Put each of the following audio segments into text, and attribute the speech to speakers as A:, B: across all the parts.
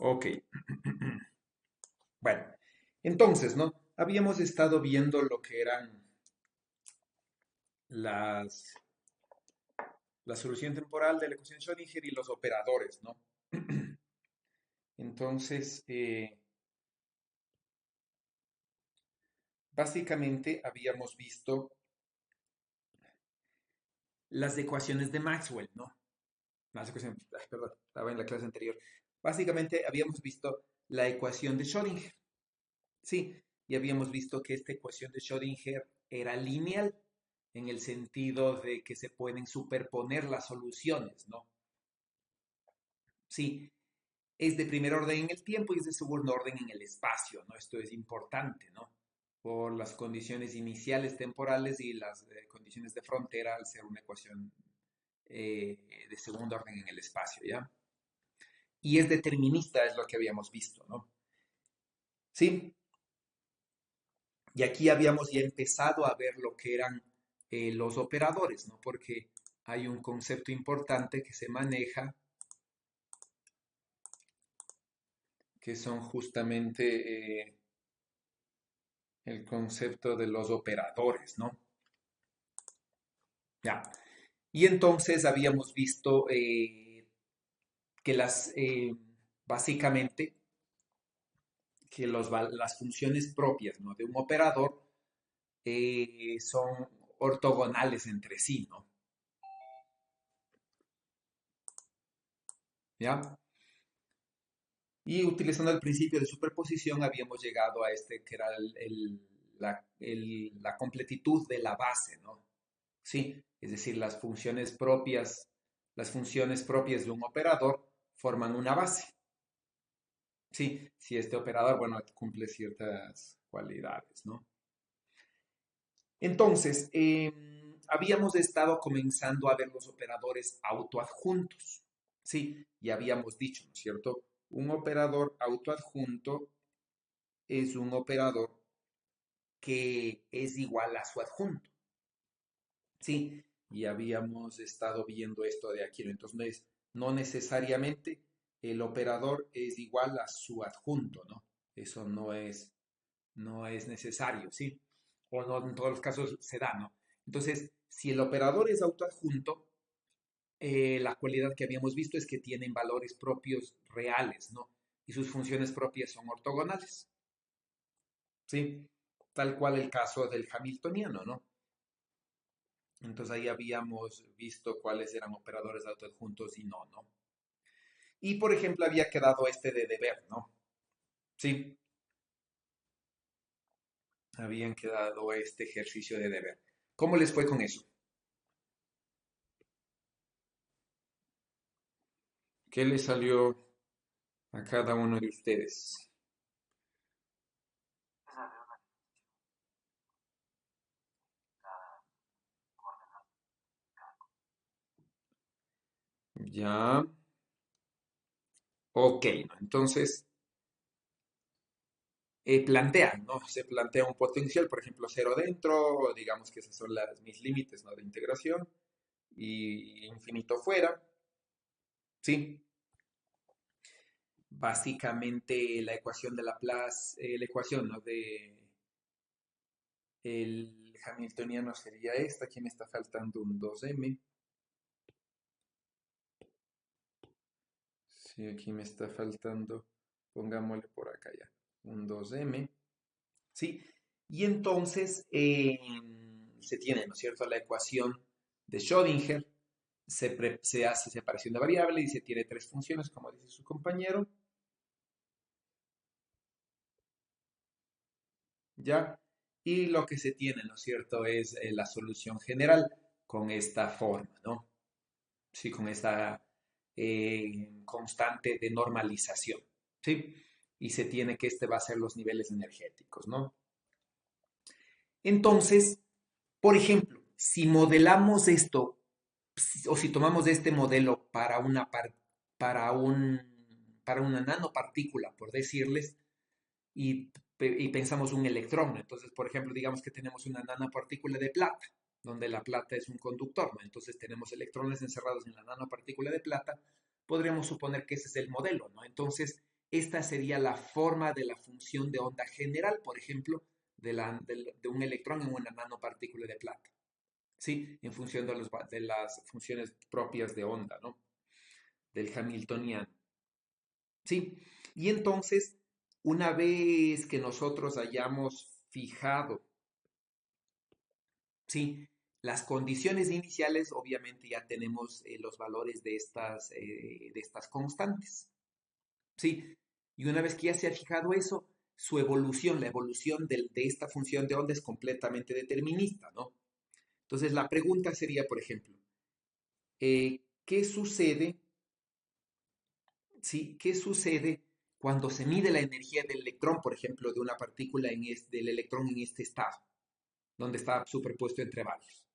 A: Ok. Bueno, entonces, ¿no? Habíamos estado viendo lo que eran las, la solución temporal de la ecuación Schrödinger y los operadores, ¿no? Entonces, básicamente habíamos visto las ecuaciones de Maxwell, ¿no? Las ecuaciones, ay, perdón, estaba en la clase anterior. Básicamente habíamos visto la ecuación de Schrödinger, sí, y habíamos visto que esta ecuación de Schrödinger era lineal en el sentido de que se pueden superponer las soluciones, ¿no? Sí, es de primer orden en el tiempo y es de segundo orden en el espacio, ¿no? Esto es importante, ¿no? Por las condiciones iniciales temporales y las condiciones de frontera al ser una ecuación de segundo orden en el espacio, ¿ya? Y es determinista, es lo que habíamos visto, ¿no? Sí, y aquí habíamos ya empezado a ver lo que eran los operadores, ¿no? Porque hay un concepto importante que se maneja, que son justamente el concepto de los operadores, ¿no? Ya. Y entonces habíamos visto que básicamente, que las funciones propias, ¿no? De un operador son ortogonales entre sí, ¿no? ¿Ya? Y utilizando el principio de superposición habíamos llegado a este que era la completitud de la base, ¿no? Sí, es decir, las funciones propias de un operador forman una base. Sí, si este operador, bueno, cumple ciertas cualidades, ¿no? Entonces, habíamos estado comenzando a ver los operadores autoadjuntos. Sí, y habíamos dicho, ¿no es cierto? Un operador autoadjunto es un operador que es igual a su adjunto. Sí, y habíamos estado viendo esto de aquí, ¿no? Entonces, no necesariamente el operador es igual a su adjunto, ¿no? Eso no es necesario, ¿sí? O no en todos los casos se da, ¿no? Entonces, si el operador es autoadjunto, la cualidad que habíamos visto es que tienen valores propios reales, ¿no? Y sus funciones propias son ortogonales, ¿sí? Tal cual el caso del hamiltoniano, ¿no? Entonces ahí habíamos visto cuáles eran operadores autoadjuntos y no, ¿no? Y por ejemplo había quedado este de deber, ¿no? Sí, habían quedado este ejercicio de deber. ¿Cómo les fue con eso? ¿Qué le salió a cada uno de ustedes? Ya, ok, ¿no? Entonces plantean, ¿no? Se plantea un potencial, por ejemplo, cero dentro, digamos que esos son mis límites, ¿no? De integración y infinito fuera, ¿sí? Básicamente la ecuación de Laplace, la ecuación, ¿no? De el hamiltoniano sería esta, aquí me está faltando un 2m. Sí, aquí me está faltando, pongámosle por acá ya, un 2m. ¿Sí? Y entonces se tiene, ¿no es cierto?, la ecuación de Schrödinger, se hace separación de variable y se tiene tres funciones, como dice su compañero, ¿ya? Y lo que se tiene, ¿no es cierto?, es la solución general con esta forma, ¿no? Sí, con esta constante de normalización, ¿sí? Y se tiene que este va a ser los niveles energéticos, ¿no? Entonces, por ejemplo, si modelamos esto o si tomamos este modelo para una nanopartícula, por decirles, y pensamos un electrón, ¿no? Entonces, por ejemplo, digamos que tenemos una nanopartícula de plata, donde la plata es un conductor, ¿no? Entonces tenemos electrones encerrados en la nanopartícula de plata, podríamos suponer que ese es el modelo, ¿no? Entonces, esta sería la forma de la función de onda general, por ejemplo, de un electrón en una nanopartícula de plata. ¿Sí? En función de las funciones propias de onda, ¿no? Del Hamiltoniano. ¿Sí? Y entonces, una vez que nosotros hayamos fijado, ¿sí? Las condiciones iniciales, obviamente ya tenemos los valores de estas constantes, ¿sí? Y una vez que ya se ha fijado eso, su evolución, la evolución de esta función de onda es completamente determinista, ¿no? Entonces, la pregunta sería, por ejemplo, ¿qué sucede? ¿Sí? ¿Qué sucede cuando se mide la energía del electrón, por ejemplo, de una partícula del electrón en este estado, donde está superpuesto entre varios?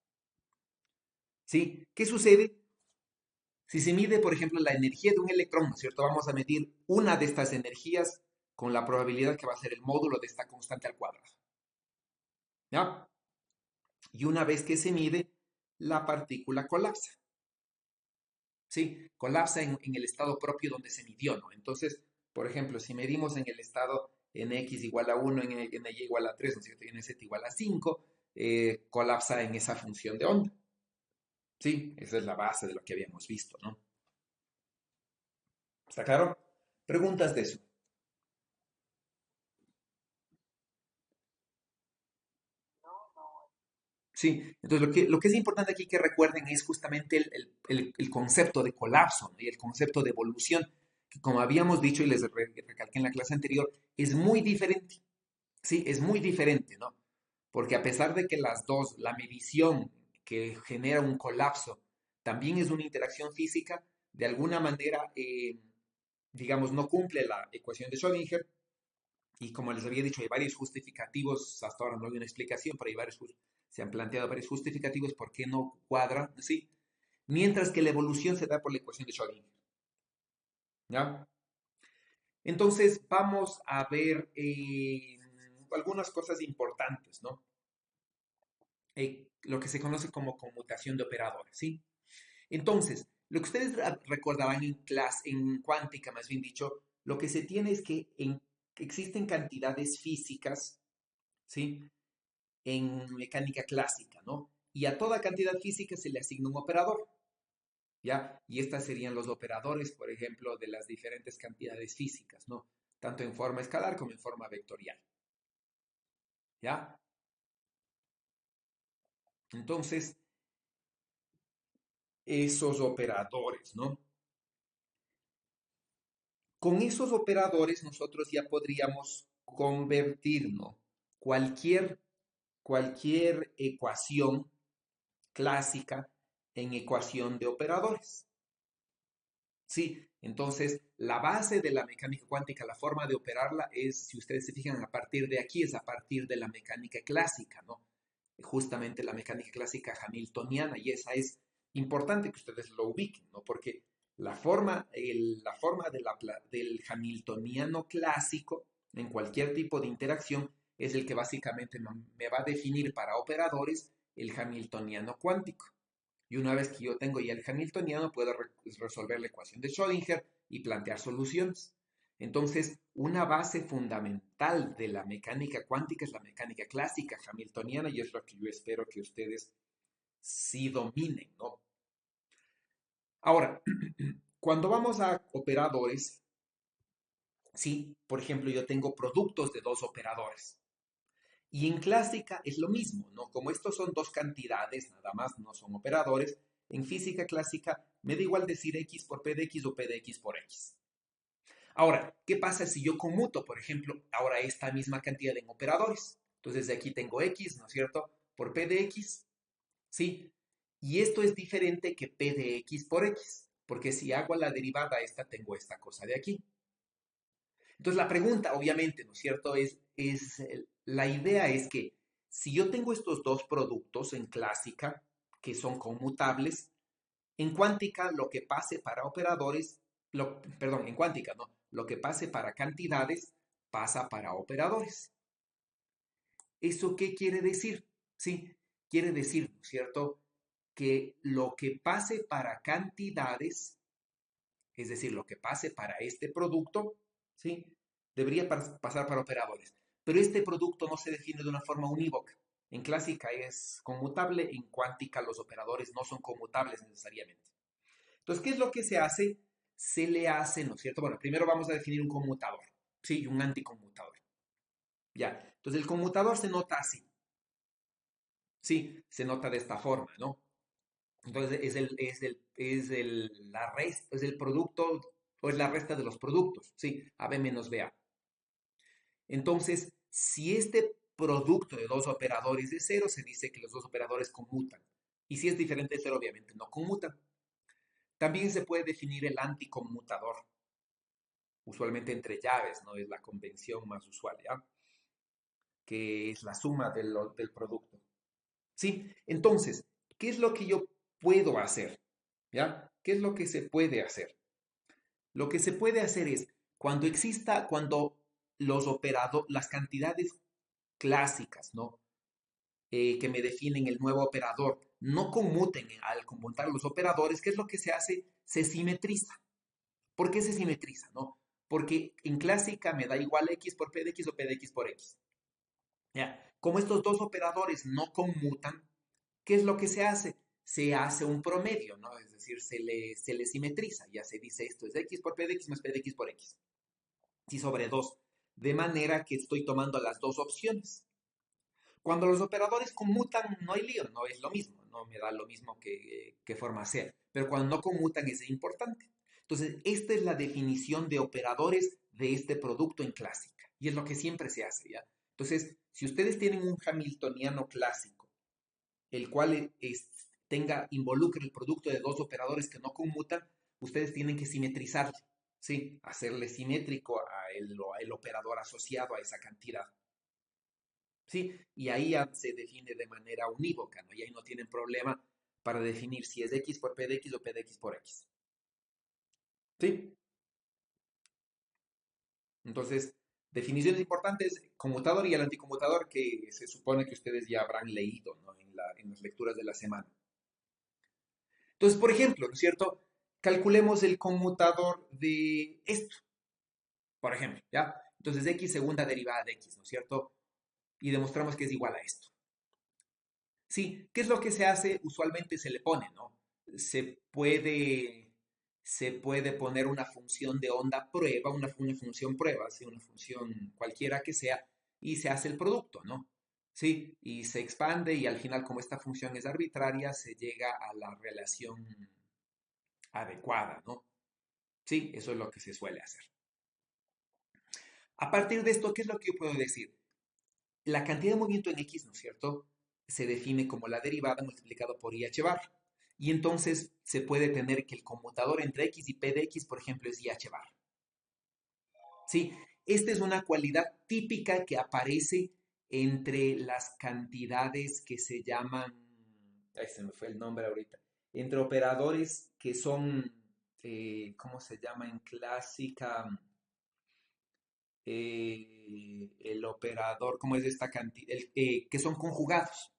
A: ¿Sí? ¿Qué sucede si se mide, por ejemplo, la energía de un electrón, ¿no es cierto? Vamos a medir una de estas energías con la probabilidad que va a ser el módulo de esta constante al cuadrado. ¿Ya? Y una vez que se mide, la partícula colapsa. ¿Sí? Colapsa en el estado propio donde se midió, ¿no? Entonces, por ejemplo, si medimos en el estado en x igual a 1, en y igual a 3, ¿no es cierto? Y en z igual a 5, colapsa en esa función de onda. ¿Sí? Esa es la base de lo que habíamos visto, ¿no? ¿Está claro? Preguntas de eso. Sí, entonces lo que es importante aquí que recuerden es justamente el concepto de colapso, ¿no? Y el concepto de evolución, que como habíamos dicho y les recalqué en la clase anterior, es muy diferente. Sí, es muy diferente, ¿no? Porque a pesar de que las dos, la medición que genera un colapso, también es una interacción física, de alguna manera, digamos, no cumple la ecuación de Schrödinger. Y como les había dicho, hay varios justificativos, hasta ahora no hay una explicación, pero se han planteado varios justificativos por qué no cuadra, ¿sí? Mientras que la evolución se da por la ecuación de Schrödinger, ¿ya? Entonces, vamos a ver algunas cosas importantes, ¿no? Lo que se conoce como conmutación de operadores, ¿sí? Entonces, lo que ustedes recordarán en cuántica, más bien dicho, lo que se tiene es que existen cantidades físicas, ¿sí? En mecánica clásica, ¿no? Y a toda cantidad física se le asigna un operador, ¿ya? Y estas serían los operadores, por ejemplo, de las diferentes cantidades físicas, ¿no? Tanto en forma escalar como en forma vectorial, ¿ya? Entonces, esos operadores, ¿no? Con esos operadores nosotros ya podríamos convertir, ¿no? cualquier, cualquier ecuación clásica en ecuación de operadores. Sí, entonces la base de la mecánica cuántica, la forma de operarla es, si ustedes se fijan, a partir de aquí, es a partir de la mecánica clásica, ¿no? Justamente la mecánica clásica hamiltoniana, y esa es importante que ustedes lo ubiquen, ¿no? Porque la forma del hamiltoniano clásico en cualquier tipo de interacción es el que básicamente me va a definir para operadores el hamiltoniano cuántico. Y una vez que yo tengo ya el hamiltoniano, puedo resolver la ecuación de Schrödinger y plantear soluciones. Entonces, una base fundamental de la mecánica cuántica es la mecánica clásica hamiltoniana y es lo que yo espero que ustedes sí dominen, ¿no? Ahora, cuando vamos a operadores, sí, por ejemplo, yo tengo productos de dos operadores. Y en clásica es lo mismo, ¿no? Como estos son dos cantidades, nada más, no son operadores, en física clásica me da igual decir x por p de x o p de x por x. Ahora, ¿qué pasa si yo conmuto, por ejemplo, ahora esta misma cantidad en operadores? Entonces, de aquí tengo x, ¿no es cierto? Por p de x, ¿sí? Y esto es diferente que p de x por x, porque si hago la derivada esta, tengo esta cosa de aquí. Entonces la pregunta, obviamente, ¿no es cierto? La idea es que si yo tengo estos dos productos en clásica, que son conmutables, en cuántica lo que pase para operadores, perdón, en cuántica, ¿no? Lo que pase para cantidades pasa para operadores. ¿Eso qué quiere decir? Sí, quiere decir, ¿no es cierto? Que lo que pase para cantidades, es decir, lo que pase para este producto, ¿sí? Debería pasar para operadores. Pero este producto no se define de una forma unívoca. En clásica es conmutable, en cuántica los operadores no son conmutables necesariamente. Entonces, ¿qué es lo que se hace? Se le hace, ¿no es cierto? Bueno, primero vamos a definir un conmutador, ¿sí? Y un anticonmutador. Ya. Entonces, el conmutador se nota así, ¿sí? Se nota de esta forma, ¿no? Entonces, la resta, es el producto, o es la resta de los productos, ¿sí? AB menos BA. Entonces, si este producto de dos operadores es cero, se dice que los dos operadores conmutan. Y si es diferente de cero, obviamente no conmutan. También se puede definir el anticonmutador, usualmente entre llaves, ¿no? Es la convención más usual, ¿ya? Que es la suma del producto. ¿Sí? Entonces, ¿qué es lo que yo puedo hacer? ¿Ya? ¿Qué es lo que se puede hacer? Lo que se puede hacer es, cuando las cantidades clásicas, ¿no? Que me definen el nuevo operador no conmuten al conmutar los operadores, ¿qué es lo que se hace? Se simetriza. ¿Por qué se simetriza? ¿No? Porque en clásica me da igual x por p de x o p de x por x. ¿Ya? Como estos dos operadores no conmutan, ¿qué es lo que se hace? Se hace un promedio, ¿no? Es decir, se le simetriza. Ya se dice esto es x por p de x más p de x por x. Sí, sobre 2. De manera que estoy tomando las dos opciones. Cuando los operadores conmutan, no hay lío, no es lo mismo, no me da lo mismo que forma ser. Pero cuando no conmutan es importante. Entonces, esta es la definición de operadores de este producto en clásica. Y es lo que siempre se hace, ¿ya? Entonces, si ustedes tienen un hamiltoniano clásico, el cual involucre el producto de dos operadores que no conmutan, ustedes tienen que simetrizarle, ¿sí? Hacerle simétrico el operador asociado a esa cantidad. ¿Sí? Y ahí ya se define de manera unívoca, ¿no? Y ahí no tienen problema para definir si es x por p de x o p de x por x. ¿Sí? Entonces, definiciones importantes, conmutador y el anticonmutador que se supone que ustedes ya habrán leído, ¿no? En las lecturas de la semana. Entonces, por ejemplo, ¿no es cierto? Calculemos el conmutador de esto, por ejemplo, ¿ya? Entonces, x segunda derivada de x, ¿no es cierto? Y demostramos que es igual a esto. Sí, ¿qué es lo que se hace? Usualmente se le pone, ¿no? Se puede, se puede poner una función de onda prueba, una función prueba, ¿sí? Una función cualquiera que sea, y se hace el producto, ¿no? Sí, y se expande y al final, como esta función es arbitraria, se llega a la relación adecuada, ¿no? Sí, eso es lo que se suele hacer. A partir de esto, ¿qué es lo que yo puedo decir? La cantidad de movimiento en X, ¿no es cierto? Se define como la derivada multiplicado por IH bar. Y entonces se puede tener que el conmutador entre X y P de X, por ejemplo, es IH bar. ¿Sí? Esta es una cualidad típica que aparece entre las cantidades que se llaman, ay, se me fue el nombre ahorita, entre operadores que son, ¿cómo se llama en clásica? El operador, ¿cómo es esta cantidad? Que son conjugados.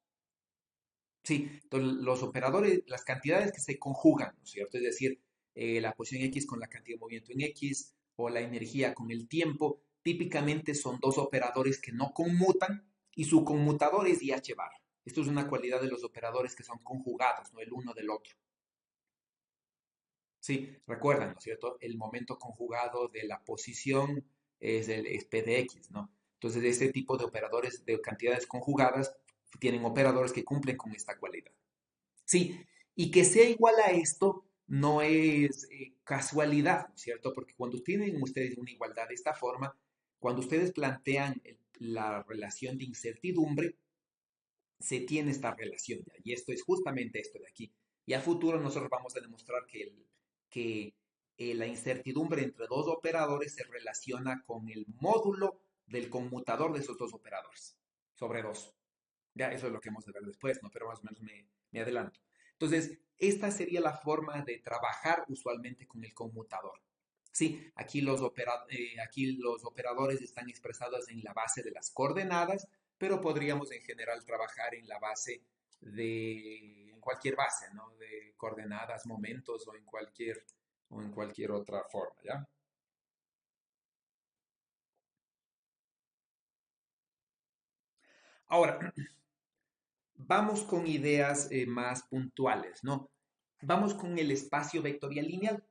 A: Sí, entonces los operadores, las cantidades que se conjugan, ¿no es cierto? Es decir, la posición X con la cantidad de movimiento en X o la energía con el tiempo, típicamente son dos operadores que no conmutan y su conmutador es IH bar. Esto es una cualidad de los operadores que son conjugados, no el uno del otro. Sí, recuerdan, ¿no es cierto? El momento conjugado de la posición es P de X, ¿no? Entonces, este tipo de operadores de cantidades conjugadas tienen operadores que cumplen con esta cualidad. Sí, y que sea igual a esto no es casualidad, ¿no es cierto? Porque cuando tienen ustedes una igualdad de esta forma, cuando ustedes plantean la relación de incertidumbre, se tiene esta relación ya. Y esto es justamente esto de aquí. Y a futuro nosotros vamos a demostrar que la incertidumbre entre dos operadores se relaciona con el módulo del conmutador de esos dos operadores, sobre dos. Ya, eso es lo que hemos de ver después, ¿no? Pero más o menos me adelanto. Entonces, esta sería la forma de trabajar usualmente con el conmutador. Sí, aquí los operadores están expresados en la base de las coordenadas, pero podríamos en general trabajar en la base en cualquier base, ¿no? De coordenadas, momentos o en cualquier otra forma, ¿ya? Ahora, vamos con ideas más puntuales, ¿no? Vamos con el espacio vectorial lineal.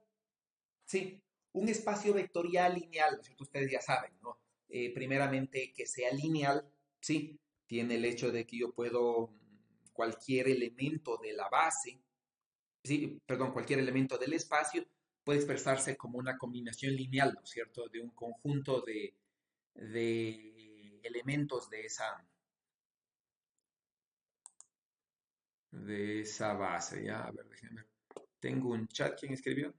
A: Sí, un espacio vectorial lineal, ¿no es cierto? Ustedes ya saben, ¿no? Primeramente, que sea lineal, ¿sí? Tiene el hecho de que yo puedo, cualquier elemento de la base, sí, perdón, cualquier elemento del espacio puede expresarse como una combinación lineal, ¿no es cierto? De un conjunto de elementos de esa base, ¿ya? A ver, déjenme ver. Tengo un chat, ¿quién escribió?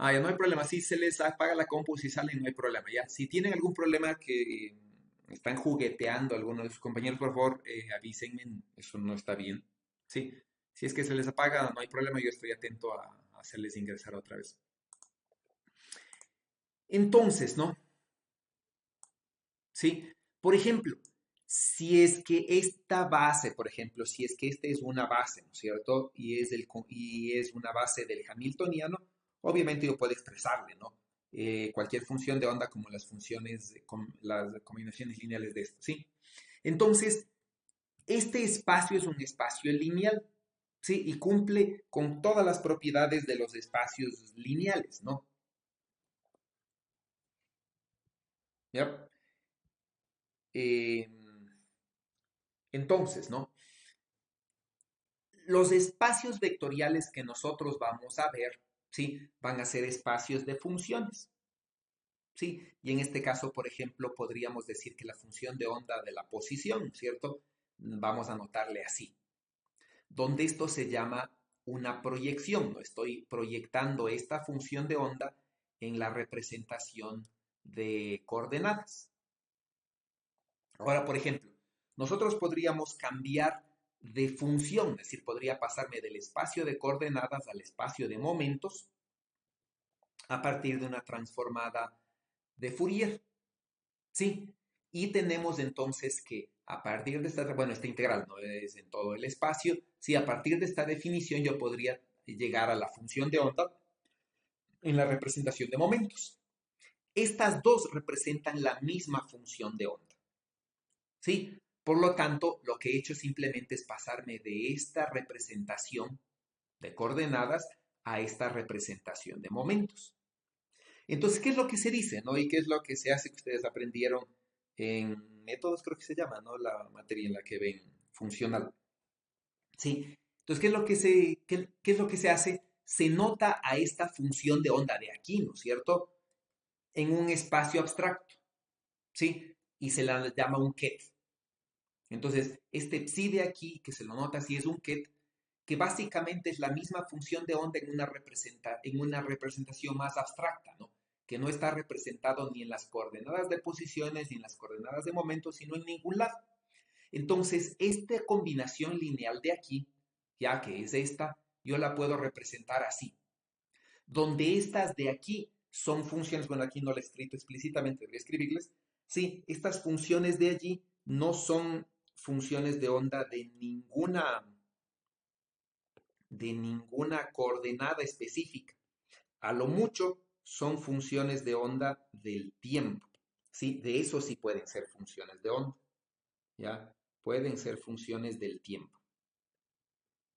A: Ah, ya no hay problema. Si se les apaga la compu, si salen, no hay problema. Ya, si tienen algún problema que están jugueteando algunos de sus compañeros, por favor, avísenme. Eso no está bien. Sí, si es que se les apaga, no hay problema. Yo estoy atento a hacerles ingresar otra vez. Entonces, ¿no? Sí, por ejemplo, si es que esta base, por ejemplo, si es que esta es una base, ¿no es cierto? Y es una base del Hamiltoniano, obviamente yo puedo expresarle, ¿no? Cualquier función de onda como las funciones, las combinaciones lineales de esto, ¿sí? Entonces, este espacio es un espacio lineal, ¿sí? Y cumple con todas las propiedades de los espacios lineales, ¿no? ¿Ya? Eh, entonces, ¿no? Los espacios vectoriales que nosotros vamos a ver, ¿sí? Van a ser espacios de funciones, ¿sí? Y en este caso, por ejemplo, podríamos decir que la función de onda de la posición, ¿cierto? Vamos a anotarle así, donde esto se llama una proyección, ¿no? Estoy proyectando esta función de onda en la representación de coordenadas. Ahora, por ejemplo, nosotros podríamos cambiar de función, es decir, podría pasarme del espacio de coordenadas al espacio de momentos a partir de una transformada de Fourier. Sí, y tenemos entonces que a partir de esta, bueno, esta integral no es en todo el espacio, sí, a partir de esta definición yo podría llegar a la función de onda en la representación de momentos. Estas dos representan la misma función de onda. ¿Sí? Por lo tanto, lo que he hecho simplemente es pasarme de esta representación de coordenadas a esta representación de momentos. Entonces, ¿qué es lo que se dice, no? ¿Y qué es lo que se hace que ustedes aprendieron en métodos, creo que se llama, ¿no? La materia en la que ven funcional. Sí. Entonces, ¿qué es lo que se hace? Se nota a esta función de onda de aquí, ¿no es cierto? En un espacio abstracto, ¿sí? Y se la llama un ket. Entonces, este psi de aquí, que se lo nota así, es un ket, que básicamente es la misma función de onda en una representación más abstracta, ¿no? Que no está representado ni en las coordenadas de posiciones ni en las coordenadas de momentos, sino en ningún lado. Entonces, esta combinación lineal de aquí, ya que es esta, yo la puedo representar así, donde estas de aquí son funciones, bueno, aquí no lo he escrito explícitamente, debería escribirles, sí, estas funciones de allí no son funciones de onda de ninguna coordenada específica. A lo mucho son funciones de onda del tiempo. Sí, de eso sí pueden ser funciones de onda. ¿Ya? Pueden ser funciones del tiempo.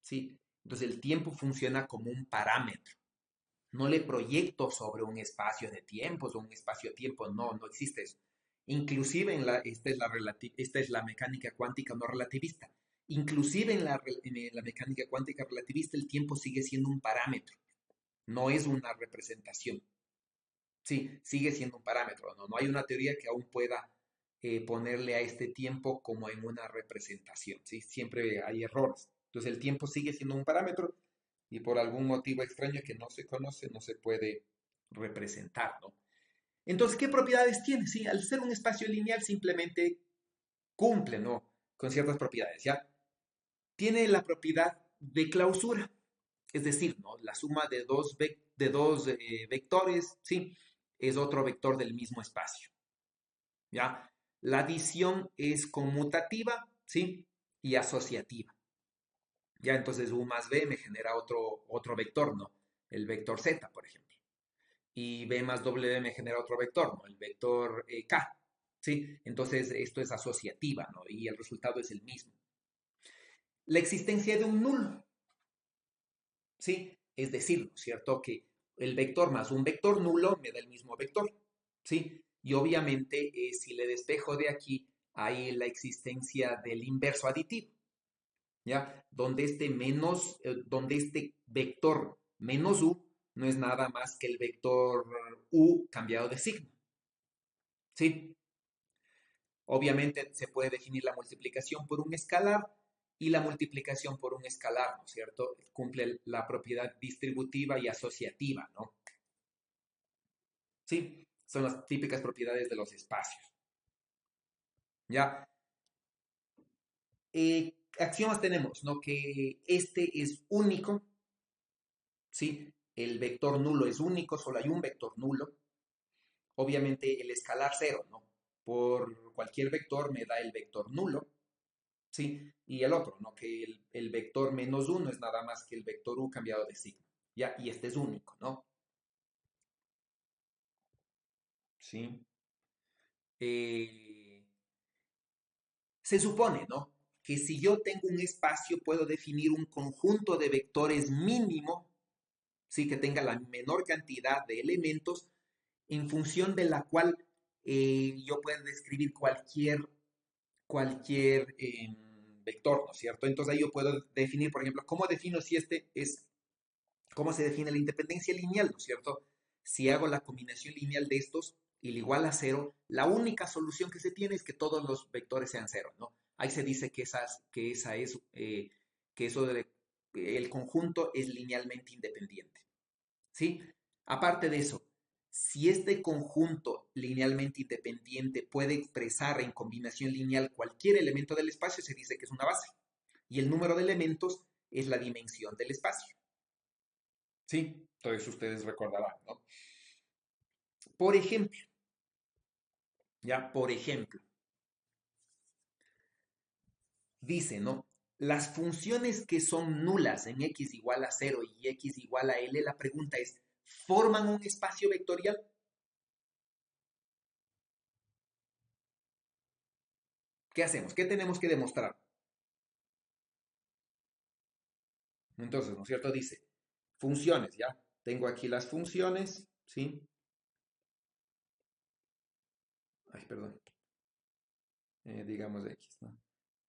A: ¿Sí? Entonces el tiempo funciona como un parámetro. No le proyecto sobre un espacio de tiempos o un espacio-tiempo, no, no existe eso. Inclusive esta es la mecánica cuántica no relativista. Inclusive en la mecánica cuántica relativista el tiempo sigue siendo un parámetro, no es una representación. Sí, sigue siendo un parámetro, ¿no? No hay una teoría que aún pueda ponerle a este tiempo como en una representación, ¿sí? Siempre hay errores. Entonces el tiempo sigue siendo un parámetro y por algún motivo extraño que no se conoce, no se puede representar, ¿no? Entonces, ¿qué propiedades tiene? Sí, al ser un espacio lineal simplemente cumple, ¿no? Con ciertas propiedades, ¿ya? Tiene la propiedad de clausura, es decir, ¿no? La suma de dos vectores, ¿sí? Es otro vector del mismo espacio, ¿ya? La adición es conmutativa, ¿sí? Y asociativa, ¿ya? Entonces U más B me genera otro vector, ¿no? El vector Z, por ejemplo. y B más W me genera otro vector, ¿no? El vector K, ¿sí? Entonces esto es asociativa, ¿no? Y el resultado es el mismo. La existencia de un nulo, ¿sí? Es decir, ¿no es cierto? Que el vector más un vector nulo me da el mismo vector, ¿sí? Y obviamente si le despejo de aquí, hay la existencia del inverso aditivo, ¿ya? Donde este vector menos u no es nada más que el vector u cambiado de signo, ¿sí? Obviamente se puede definir la multiplicación por un escalar y la multiplicación por un escalar, ¿no es cierto? Cumple la propiedad distributiva y asociativa, ¿no? Sí, son las típicas propiedades de los espacios. Ya, axiomas tenemos, ¿no? Que este es único, ¿sí? El vector nulo es único, solo hay un vector nulo. Obviamente el escalar cero, ¿no? Por cualquier vector me da el vector nulo, ¿sí? Y el otro, ¿no? Que el vector menos uno es nada más que el vector u cambiado de signo, ¿ya? Y este es único, ¿no? Sí. Eh, Se supone, ¿no? Que si yo tengo un espacio, puedo definir un conjunto de vectores mínimo, ¿sí? Que tenga la menor cantidad de elementos, en función de la cual yo puedo describir cualquier vector, ¿no es cierto? Entonces ahí yo puedo definir, por ejemplo, ¿cómo defino si este es, cómo se define la independencia lineal, ¿no es cierto? Si hago la combinación lineal de estos y le igual a cero, la única solución que se tiene es que todos los vectores sean cero, ¿no? Ahí se dice que eso el conjunto es linealmente independiente, ¿sí? Aparte de eso, si este conjunto linealmente independiente puede expresar en combinación lineal cualquier elemento del espacio, se dice que es una base. Y el número de elementos es la dimensión del espacio. ¿Sí? Entonces ustedes recordarán, ¿no? Por ejemplo, ya, por ejemplo, dice, ¿no? Las funciones que son nulas en x igual a cero y x igual a l, la pregunta es, ¿forman un espacio vectorial? ¿Qué hacemos? ¿Qué tenemos que demostrar? Entonces, ¿no es cierto? Dice, funciones, ¿ya? Tengo aquí las funciones, ¿sí? Ay, perdón. Digamos x, ¿no?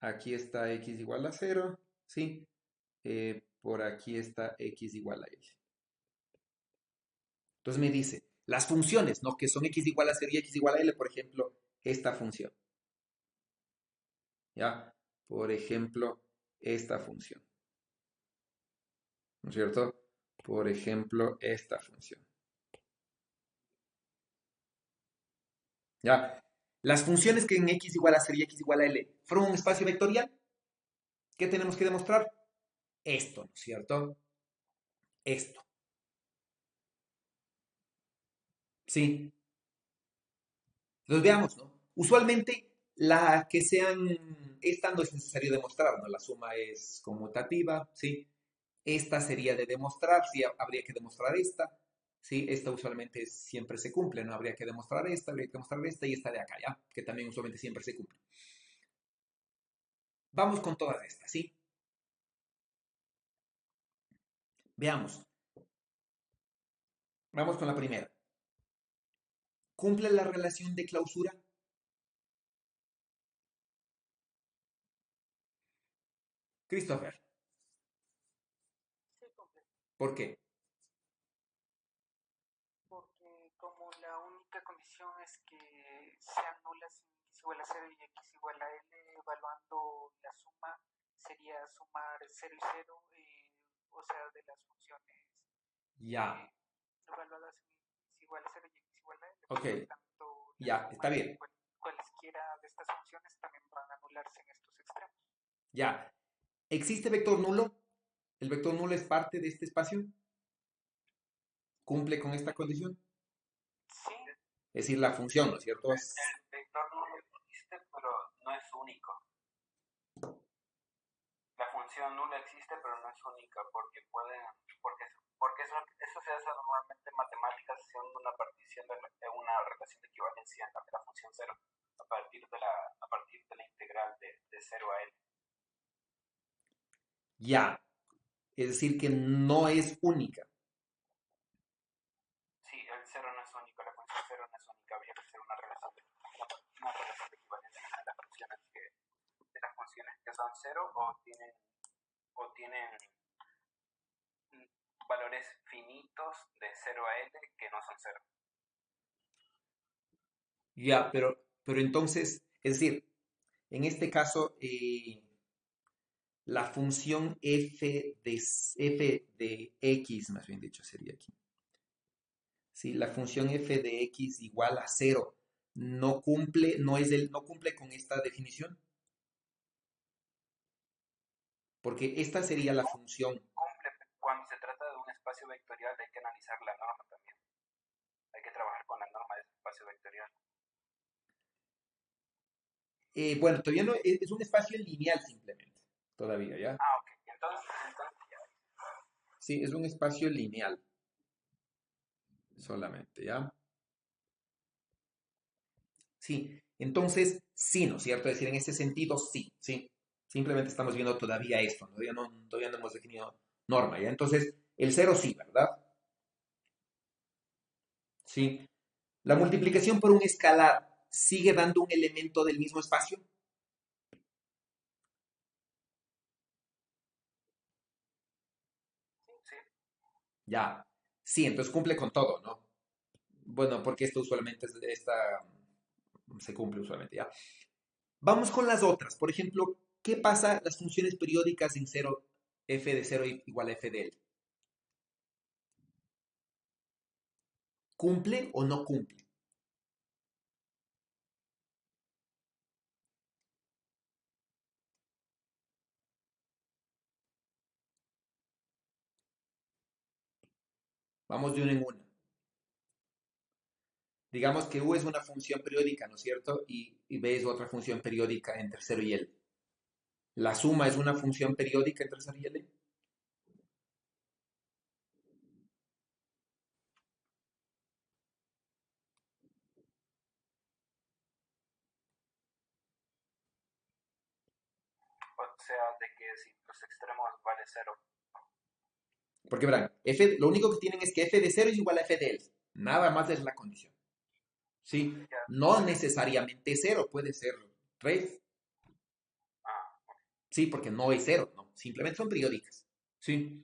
A: Aquí está x igual a cero, ¿sí? Por aquí está x igual a l. Entonces me dice, las funciones, ¿no? Que son x igual a cero y x igual a l, por ejemplo, esta función, ¿ya? Por ejemplo, esta función, ¿no es cierto? Por ejemplo, esta función, ¿ya? Las funciones que en x igual a cero y x igual a l forman un espacio vectorial, ¿qué tenemos que demostrar? Esto, ¿no es cierto? Esto, ¿sí? Entonces veamos, ¿no? Usualmente la que sean, esta no es necesario demostrar, ¿no? La suma es conmutativa, ¿sí? Esta sería de demostrar, sí, habría que demostrar esta, ¿sí? Esta usualmente siempre se cumple, ¿no? Habría que demostrar esta, habría que demostrar esta y esta de acá, ¿ya? Que también usualmente siempre se cumple. Vamos con todas estas, ¿sí? Veamos. Vamos con la primera. ¿Cumple la relación de clausura? Christopher,
B: Sí, cumple,
A: ¿por qué?
B: porque como la única condición es que sean nulas en x igual a cero y x igual a l, evaluando la suma, sería sumar cero y cero, o sea, de las funciones
A: Ya,
B: evaluadas en x igual a cero y x igual a l.
A: ok,
B: Por lo tanto, la
A: ya, está
B: suma de
A: bien,
B: cualesquiera de estas funciones también van a anularse en estos extremos.
A: ya. ¿Existe vector nulo? ¿El vector nulo es parte de este espacio? ¿Cumple con esta condición?
B: Sí,
A: Es decir, la función, ¿no es cierto?
B: el vector no existe, pero no es único. La función nula existe, pero no es única, porque
C: eso se hace normalmente en matemáticas haciendo una partición de una relación de equivalencia de la función cero a partir de la integral de 0 a l.
A: Ya, es decir, que no es única.
C: Sí, el cero no es único, la función cero no es única, habría que hacer una relación de equivalencia de las funciones que son cero o tienen valores finitos de 0 a l que no son cero.
A: Ya, pero entonces, es decir, en este caso, la función f de x, más bien dicho, sería aquí. Sí, la función f de x igual a 0 no cumple, no cumple con esta definición. Porque esta sería la función.
C: Cumple, cuando se trata de un espacio vectorial hay que analizar la norma también. Hay que trabajar con la norma de ese espacio vectorial.
A: Bueno, todavía no, es un espacio lineal simplemente, todavía, ¿ya?
C: Ah, ok. Entonces ya.
A: Sí, es un espacio lineal solamente, ¿ya? Sí, entonces sí, ¿no es cierto? Es decir, en ese sentido sí, sí. Simplemente estamos viendo todavía esto, ¿no? Todavía no hemos definido norma, ¿ya? Entonces, el cero sí, ¿verdad? Sí. La multiplicación por un escalar sigue dando un elemento del mismo espacio.
C: Sí.
A: Ya. Sí, entonces cumple con todo, ¿no? Bueno, porque esto usualmente se cumple usualmente, ¿ya? Vamos con las otras. Por ejemplo, ¿qué pasa las funciones periódicas en cero, f de 0 igual a f de L? ¿Cumple o no cumple? Vamos de una en una. Digamos que u es una función periódica, ¿no es cierto? Y b es otra función periódica entre 0 y L. La suma es una función periódica entre 0 y L.
C: O sea, de que si los extremos vale cero.
A: Porque verán, lo único que tienen es que f de 0 es igual a f de L. Nada más es la condición. ¿Sí?
C: Ya.
A: No necesariamente 0, puede ser 3.
C: Ah,
A: Sí, porque no es 0, no. Simplemente son periódicas. Sí.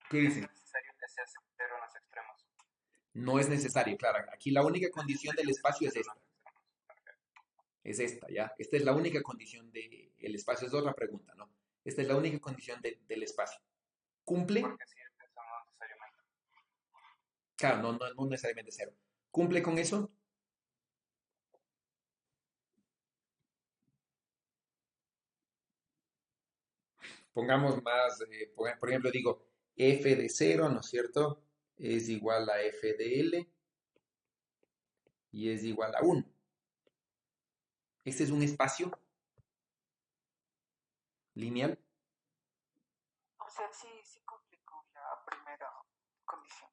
A: ¿Qué
C: es
A: dicen?
C: necesario que sea cero en los extremos.
A: No es necesario, claro. Aquí la única
C: No es
A: condición del
C: necesario que sea
A: espacio es
C: cero en
A: esta.
C: los extremos. Perfecto.
A: Es esta, ¿ya? Esta es la única condición del espacio. Es otra pregunta, ¿no? Esta es la única condición del espacio. ¿Cumple?
C: Porque si es eso no necesariamente.
A: Claro, no necesariamente 0. ¿Cumple con eso? Pongamos más, por ejemplo, digo, f de 0, ¿no es cierto? Es igual a f de L y es igual a 1. Este es un espacio lineal.
B: O sea, sí, sí cumple con la primera condición.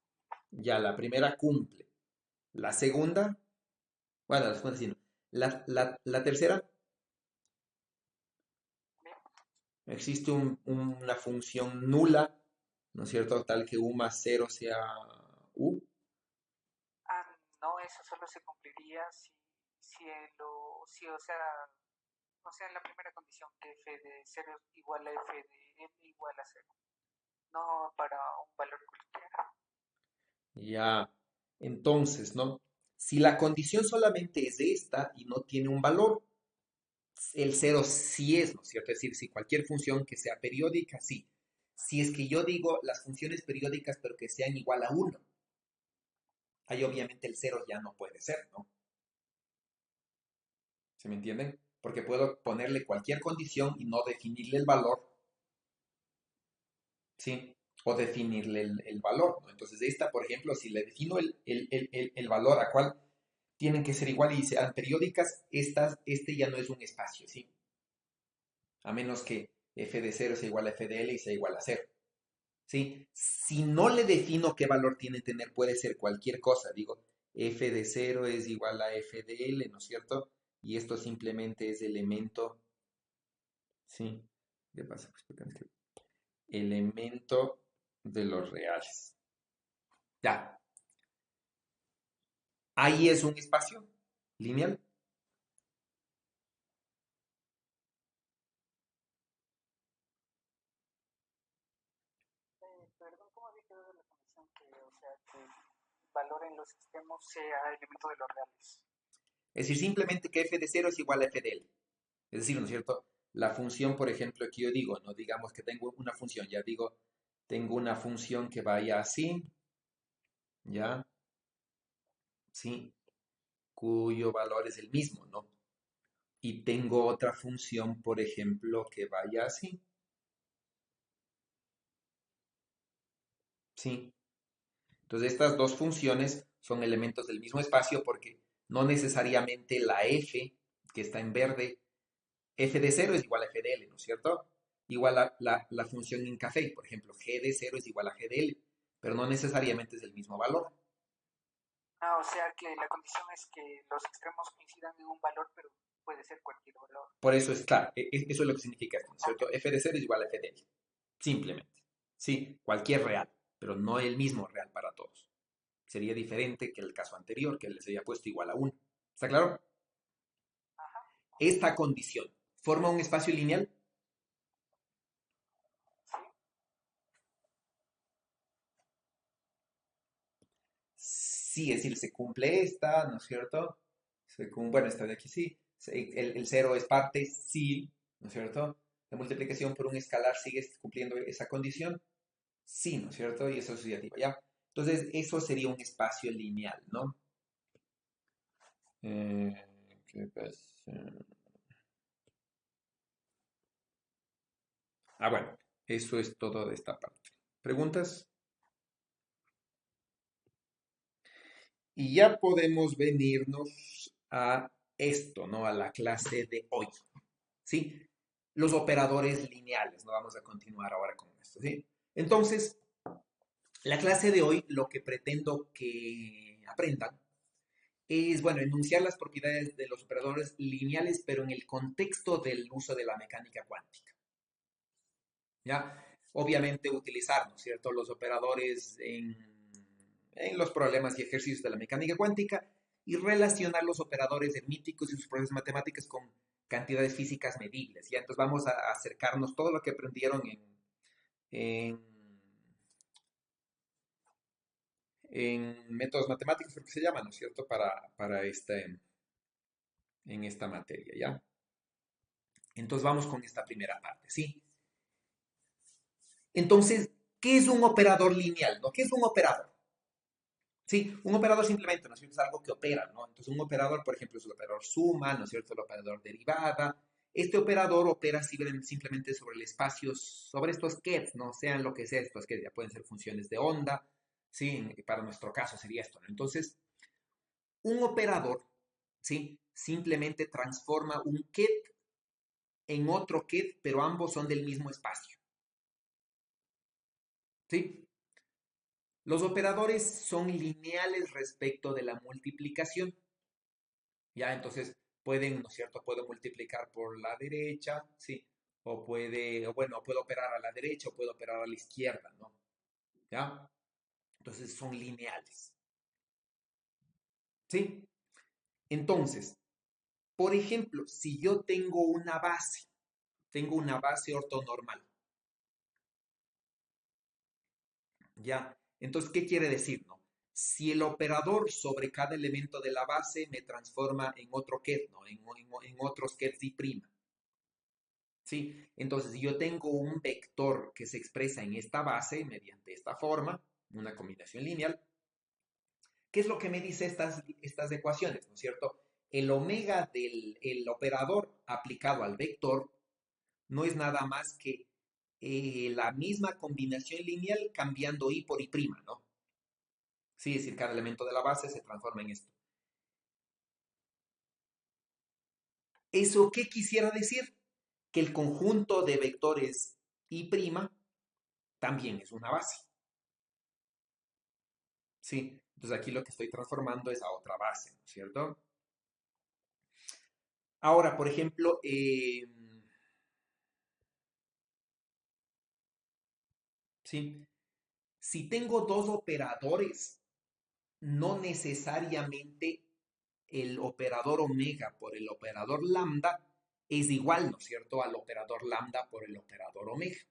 A: Ya la primera cumple. La segunda, bueno, la segunda sí, no. La tercera,
B: Bien.
A: existe una función nula, ¿no es cierto? Tal que u más 0 sea u.
B: Ah, no, eso solo se cumpliría si, o sea, la primera condición que f de 0 igual a f de n igual a 0. No para un valor cualquiera.
A: Ya, entonces, ¿no? Si la condición solamente es esta y no tiene un valor, el cero sí es, ¿no es cierto? Es decir, si cualquier función que sea periódica, sí. Si es que yo digo las funciones periódicas pero que sean igual a uno, ahí obviamente el cero ya no puede ser, ¿no? ¿Se me entienden? Porque puedo ponerle cualquier condición y no definirle el valor, ¿sí? O definirle el valor, ¿no? Entonces, esta, por ejemplo, si le defino el valor a cuál tienen que ser igual y sean periódicas, este ya no es un espacio, ¿sí? A menos que f de 0 sea igual a f de L y sea igual a 0. ¿Sí? Si no le defino qué valor tiene tener, puede ser cualquier cosa. Digo, f de 0 es igual a f de L, ¿no es cierto? Y esto simplemente es elemento, ¿sí? ¿Qué pasa? Elemento de los reales. Ya. Ahí es un espacio lineal.
B: Perdón, ¿cómo había quedado la condición que, o sea, que el valor en los extremos sea elemento de los reales?
A: Es decir, simplemente que f de 0 es igual a f de L. Es decir, ¿no es cierto? La función, por ejemplo, que yo digo, no digamos que tengo una función, ya digo, tengo una función que vaya así, ¿ya? Sí, cuyo valor es el mismo, ¿no? Y tengo otra función, por ejemplo, que vaya así, ¿sí? Entonces, estas dos funciones son elementos del mismo espacio porque no necesariamente la f, que está en verde, f de 0 es igual a f de L, ¿no es cierto? Igual a la función en café, por ejemplo, g de 0 es igual a g de L, pero no necesariamente es el mismo valor.
B: Ah, o sea que la condición es que los extremos coincidan en un valor, pero puede ser cualquier valor.
A: Por eso es claro, eso es lo que significa esto, ¿no es cierto?
B: Ok.
A: f de 0 es igual a f de L, simplemente. Sí, cualquier real, pero no el mismo real para todos. Sería diferente que el caso anterior, que les había puesto igual a 1. ¿Está claro?
B: Ajá.
A: Esta condición forma un espacio lineal.
B: Sí.
A: Sí, es decir, se cumple esta, ¿no es cierto? Bueno, esta de aquí sí. El 0 es parte, sí, ¿no es cierto? La multiplicación por un escalar sigue cumpliendo esa condición, sí, ¿no es cierto? Y eso es asociativo, ¿ya? Entonces, eso sería un espacio lineal, ¿no? Eh, ¿Qué pasa? Bueno, eso es todo de esta parte. ¿Preguntas? Y ya podemos venirnos a esto, ¿no? A la clase de hoy, ¿sí? Los operadores lineales, ¿no? Vamos a continuar ahora con esto, ¿sí? Entonces, la clase de hoy lo que pretendo que aprendan es, bueno, enunciar las propiedades de los operadores lineales, pero en el contexto del uso de la mecánica cuántica, ¿ya? Obviamente utilizar, ¿no es cierto?, los operadores en los problemas y ejercicios de la mecánica cuántica y relacionar los operadores hermíticos y sus propiedades matemáticas con cantidades físicas medibles, ¿ya? Entonces vamos a acercarnos todo lo que aprendieron en, en métodos matemáticos, creo que se llama, ¿no es cierto?, en esta materia, ¿ya? Entonces vamos con esta primera parte, ¿sí? Entonces, ¿qué es un operador lineal? ¿No? ¿Qué es un operador? Sí, un operador simplemente, ¿no es cierto? Es algo que opera, ¿no? Entonces, un operador, por ejemplo, es el operador suma, ¿no es cierto? El operador derivada. Este operador opera simplemente sobre el espacio, sobre estos kets, ¿no? Sean lo que sea estos kets, ya pueden ser funciones de onda, ¿sí? Para nuestro caso sería esto, ¿no? Entonces, un operador, ¿sí? Simplemente transforma un ket en otro ket, pero ambos son del mismo espacio, ¿sí? Los operadores son lineales respecto de la multiplicación. Ya, entonces pueden, ¿no es cierto? Puedo multiplicar por la derecha, sí, o bueno, puedo operar a la derecha o puedo operar a la izquierda, ¿no? ¿Ya? Entonces son lineales, ¿sí? Entonces, por ejemplo, si yo tengo una base ortonormal, ¿ya? Entonces, ¿qué quiere decir, no? Si el operador sobre cada elemento de la base me transforma en otro ket, ¿no? En otros kets y prima. ¿Sí? Entonces, yo tengo un vector que se expresa en esta base mediante esta forma, una combinación lineal. ¿Qué es lo que me dice estas ecuaciones? ¿No es cierto? El omega del el operador aplicado al vector no es nada más que la misma combinación lineal cambiando i por i', ¿no? Sí, es decir, cada elemento de la base se transforma en esto. ¿Eso qué quisiera decir? Que el conjunto de vectores I' también es una base. ¿Sí? Entonces aquí lo que estoy transformando es a otra base, ¿no es cierto? Ahora, por ejemplo, ¿sí? Si tengo dos operadores, no necesariamente el operador omega por el operador lambda es igual, ¿no es cierto?, al operador lambda por el operador omega.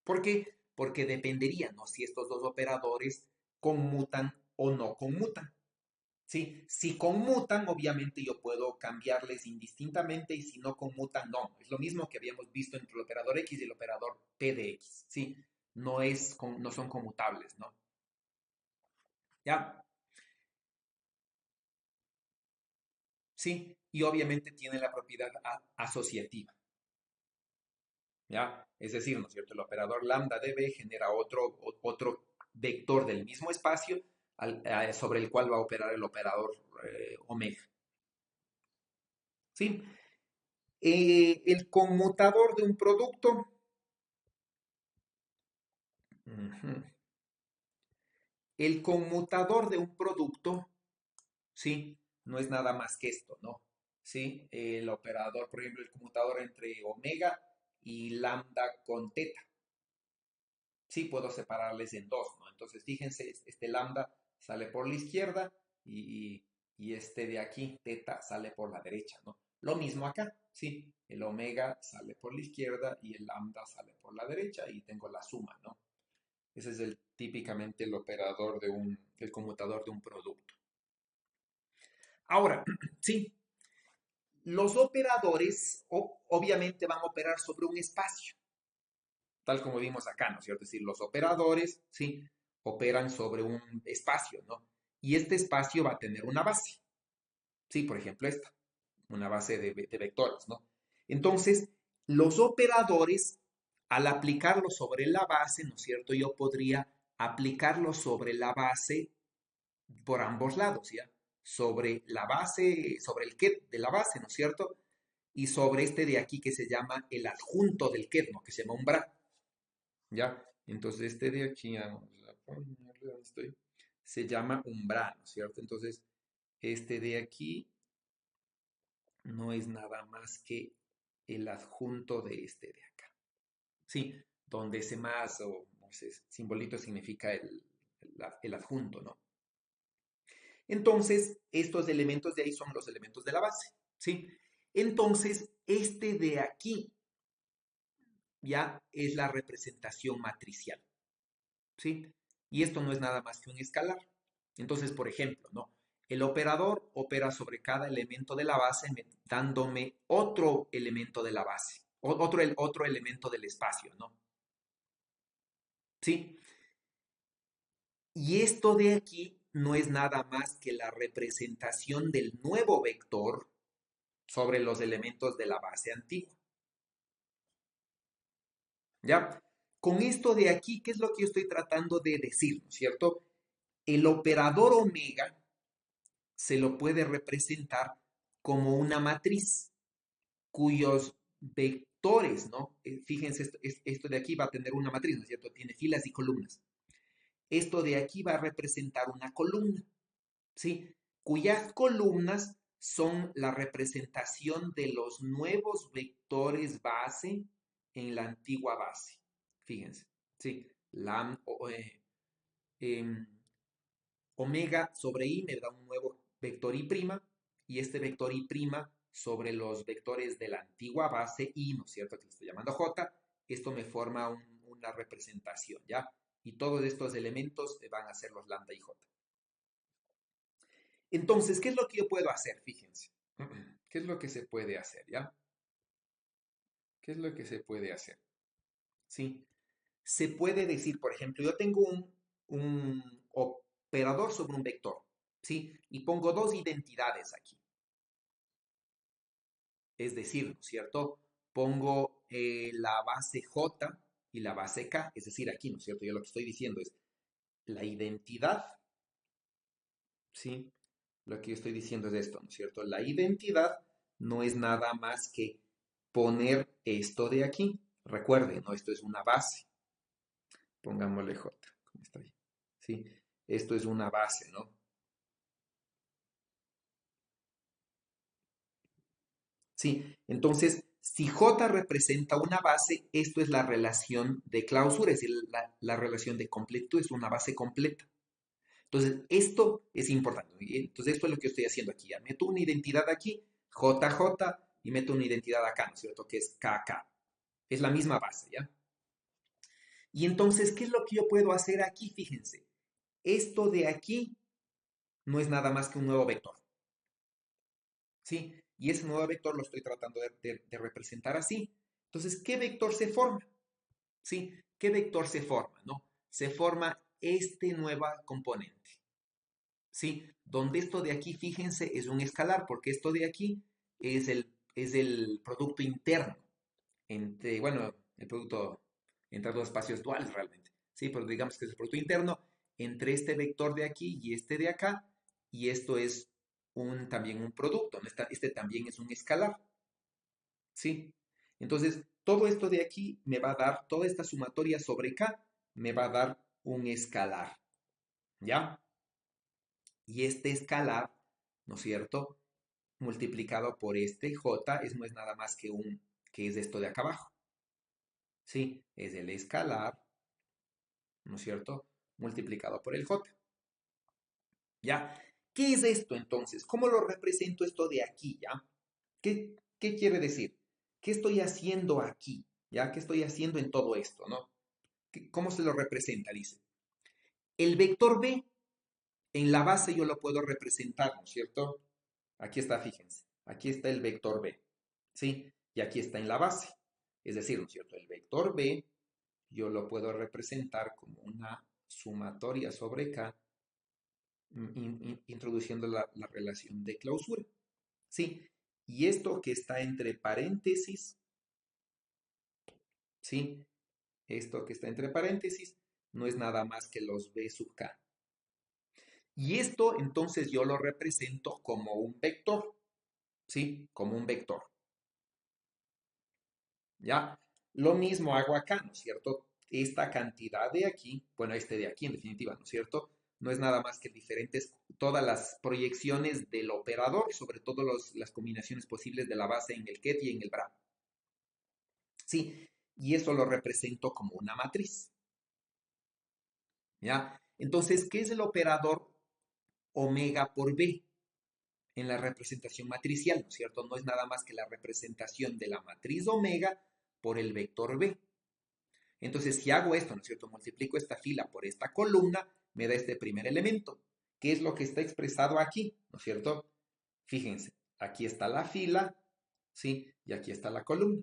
A: ¿Por qué? Porque dependería, ¿no?, si estos dos operadores conmutan o no conmutan. ¿Sí? Si conmutan, obviamente yo puedo cambiarles indistintamente y si no conmutan, no. Es lo mismo que habíamos visto entre el operador X y el operador P de X. ¿Sí? No son conmutables, ¿no? ¿Ya? Sí, y obviamente tiene la propiedad asociativa. ¿Ya? Es decir, ¿no es cierto? El operador lambda de B genera otro vector del mismo espacio sobre el cual va a operar el operador omega. ¿Sí? El conmutador de un producto. Ujú. El conmutador de un producto, ¿sí? No es nada más que esto, ¿no? ¿Sí? El operador, por ejemplo, el conmutador entre omega y lambda con teta. Sí, puedo separarles en dos, ¿no? Entonces, fíjense, este lambda sale por la izquierda y este de aquí, teta, sale por la derecha, ¿no? Lo mismo acá, ¿sí? El omega sale por la izquierda y el lambda sale por la derecha y tengo la suma, ¿no? Ese es típicamente el operador el conmutador de un producto. Ahora, sí, los operadores obviamente van a operar sobre un espacio, tal como vimos acá, ¿no es cierto? Es decir, los operadores, sí, operan sobre un espacio, ¿no? Y este espacio va a tener una base, sí, por ejemplo esta, una base de vectores, ¿no? Entonces, los operadores, al aplicarlo sobre la base, ¿no es cierto? Yo podría aplicarlo sobre la base por ambos lados, ¿ya? Sobre la base, sobre el ket de la base, ¿no es cierto? Y sobre este de aquí que se llama el adjunto del ket, ¿no? Que se llama un bra, ¿ya? Entonces este de aquí, vamos a ponerle, ¿dónde estoy? Se llama umbra, ¿no es cierto? Entonces este de aquí no es nada más que el adjunto de este de acá, ¿sí? Donde ese más o ese simbolito significa el adjunto, ¿no? Entonces, estos elementos de ahí son los elementos de la base, ¿sí? Entonces, este de aquí ya es la representación matricial, ¿sí? Y esto no es nada más que un escalar. Entonces, por ejemplo, ¿no? El operador opera sobre cada elemento de la base dándome otro elemento de la base, otro elemento del espacio, ¿no? ¿Sí? Y esto de aquí no es nada más que la representación del nuevo vector sobre los elementos de la base antigua. ¿Ya? Con esto de aquí, ¿qué es lo que yo estoy tratando de decir? ¿No es cierto? El operador omega se lo puede representar como una matriz cuyos vectores, ¿no? Fíjense, esto de aquí va a tener una matriz, ¿no es cierto? Tiene filas y columnas. Esto de aquí va a representar una columna, ¿sí? Cuyas columnas son la representación de los nuevos vectores base en la antigua base. Fíjense, ¿sí? Em, omega sobre i me da un nuevo vector i' y este vector i' sobre los vectores de la antigua base i, ¿no es cierto? Que le estoy llamando j, esto me forma una representación, ¿ya? Y todos estos elementos van a ser los lambda y j. Entonces, ¿qué es lo que yo puedo hacer? Fíjense. ¿Qué es lo que se puede hacer, ya? ¿Qué es lo que se puede hacer? ¿Sí? Se puede decir, por ejemplo, yo tengo un operador sobre un vector, ¿sí? Y pongo dos identidades aquí. Es decir, ¿no es cierto? Pongo la base J y la base K, es decir, aquí, ¿no es cierto? Yo lo que estoy diciendo es la identidad, ¿sí? Lo que yo estoy diciendo es esto, ¿no es cierto? La identidad no es nada más que poner esto de aquí. Recuerden, ¿no? Esto es una base. Pongámosle J, ¿cómo está ahí? Sí, esto es una base, ¿no? Sí, entonces, si J representa una base, esto es la relación de clausura, es decir, la relación de completud, es una base completa. Entonces, esto es importante. Entonces, esto es lo que estoy haciendo aquí. Ya meto una identidad aquí, JJ, y meto una identidad acá, ¿no es cierto? Que es KK. Es la misma base, ¿ya? Y entonces, ¿qué es lo que yo puedo hacer aquí? Fíjense, esto de aquí no es nada más que un nuevo vector, ¿sí? Y ese nuevo vector lo estoy tratando de representar así. Entonces, ¿qué vector se forma? ¿Sí? ¿Qué vector se forma, no? Se forma este nuevo componente, ¿sí? Donde esto de aquí, fíjense, es un escalar, porque esto de aquí es el producto interno entre, bueno, el producto entre dos espacios duales realmente, ¿sí? Pero digamos que es el producto interno entre este vector de aquí y este de acá, y esto es también un producto, ¿no? Este también es un escalar, ¿sí? Entonces, todo esto de aquí me va a dar, toda esta sumatoria sobre K me va a dar un escalar, ¿ya? Y este escalar, ¿no es cierto? Multiplicado por este J no es nada más que es esto de acá abajo, ¿sí? Es el escalar, ¿no es cierto? Multiplicado por el J, ¿ya? ¿Qué es esto entonces? ¿Cómo lo represento esto de aquí, ya? ¿Qué quiere decir? ¿Qué estoy haciendo aquí? ¿Ya? ¿Qué estoy haciendo en todo esto, no? ¿Cómo se lo representa? Dice. El vector B, en la base yo lo puedo representar, ¿no es cierto? Aquí está, fíjense. Aquí está el vector B, ¿sí? Y aquí está en la base. Es decir, ¿no es cierto? El vector B yo lo puedo representar como una sumatoria sobre K, introduciendo la relación de clausura, ¿sí? Y esto que está entre paréntesis, ¿sí? Esto que está entre paréntesis no es nada más que los B sub K. Y esto entonces yo lo represento como un vector, ¿sí? Como un vector. ¿Ya? Lo mismo hago acá, ¿no es cierto? Esta cantidad de aquí, bueno, este de aquí en definitiva, ¿no es cierto? No es nada más que todas las proyecciones del operador, sobre todo las combinaciones posibles de la base en el ket y en el bra. Sí, y eso lo represento como una matriz. ¿Ya? Entonces, ¿qué es el operador omega por B en la representación matricial? ¿No es cierto? No es nada más que la representación de la matriz omega por el vector B. Entonces, si hago esto, ¿no es cierto? Multiplico esta fila por esta columna, me da este primer elemento. ¿Qué es lo que está expresado aquí? ¿No es cierto? Fíjense, aquí está la fila, ¿sí? Y aquí está la columna.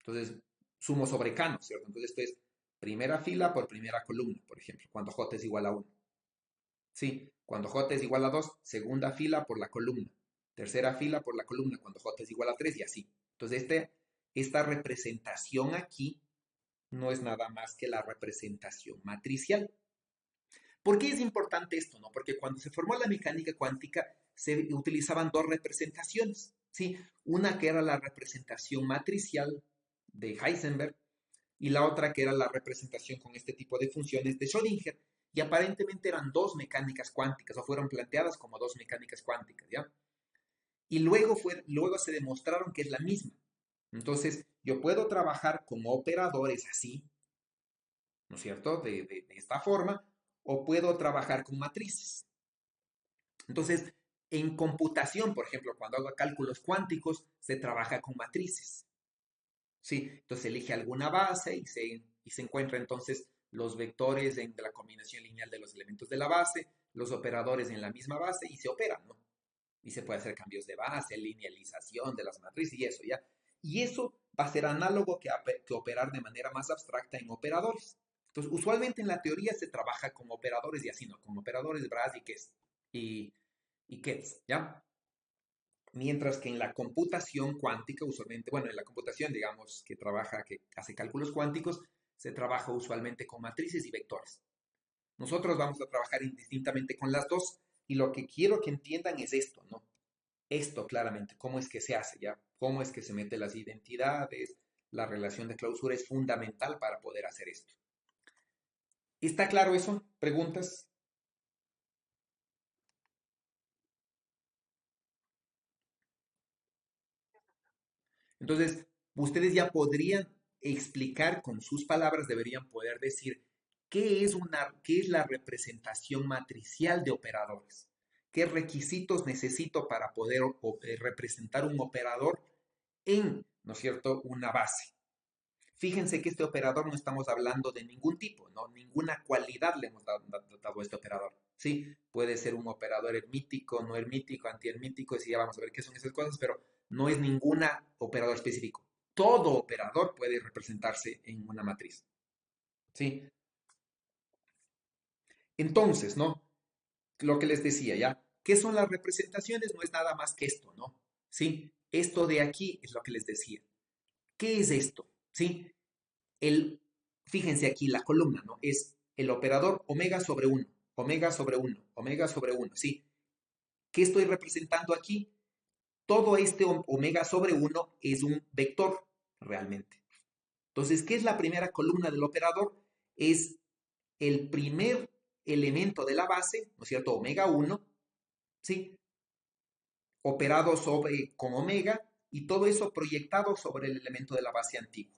A: Entonces, sumo sobre K, ¿no es cierto? Entonces, esto es primera fila por primera columna, por ejemplo, cuando J es igual a 1. Sí, cuando J es igual a 2, segunda fila por la columna. Tercera fila por la columna cuando J es igual a 3 y así. Entonces, esta representación aquí no es nada más que la representación matricial. ¿Por qué es importante esto? No? Porque cuando se formó la mecánica cuántica se utilizaban dos representaciones, ¿sí? Una que era la representación matricial de Heisenberg y la otra que era la representación con este tipo de funciones de Schrödinger. Y aparentemente eran dos mecánicas cuánticas o fueron planteadas como dos mecánicas cuánticas, ¿ya? Y luego se demostraron que es la misma. Entonces, yo puedo trabajar con operadores así, ¿no es cierto? De esta forma, o puedo trabajar con matrices. Entonces, en computación, por ejemplo, cuando hago cálculos cuánticos, se trabaja con matrices. ¿Sí? Entonces, se elige alguna base y se encuentra entonces los vectores de la combinación lineal de los elementos de la base, los operadores en la misma base y se operan, ¿no? Y se puede hacer cambios de base, linealización de las matrices y eso, ¿ya? Y eso va a ser análogo que operar de manera más abstracta en operadores. Entonces, usualmente en la teoría se trabaja con operadores y así, ¿no? Con operadores Bras y Kets. Y Kets, ¿ya? Mientras que en la computación cuántica, usualmente, bueno, en la computación, digamos, que hace cálculos cuánticos, se trabaja usualmente con matrices y vectores. Nosotros vamos a trabajar indistintamente con las dos y lo que quiero que entiendan es esto, ¿no? esto claramente, cómo es que se hace, ¿ya? Cómo es que se meten las identidades, la relación de clausura es fundamental para poder hacer esto. ¿Está claro eso? ¿Preguntas? Entonces, ustedes ya podrían explicar con sus palabras, deberían poder decir qué es la representación matricial de operadores. ¿Qué requisitos necesito para poder representar un operador en, ¿no es cierto?, una base? Fíjense que este operador no estamos hablando de ningún tipo, ¿no? Ninguna cualidad le hemos dado a este operador. Sí, puede ser un operador hermítico, no hermítico, antihermítico, y ya vamos a ver qué son esas cosas, pero no es ninguna operador específico. Todo operador puede representarse en una matriz. ¿Sí? Entonces, ¿no? Lo que les decía, ¿ya? ¿Qué son las representaciones? No es nada más que esto, ¿no? ¿Sí? Esto de aquí es lo que les decía. ¿Qué es esto? ¿Sí? El, fíjense aquí, la columna, ¿no? Es el operador omega sobre 1, omega sobre 1, omega sobre 1, ¿sí? ¿Qué estoy representando aquí? Todo este omega sobre 1 es un vector, realmente. Entonces, ¿qué es la primera columna del operador? Es el primer elemento de la base, ¿no es cierto? Omega 1, ¿sí? Operado con omega y todo eso proyectado sobre el elemento de la base antiguo.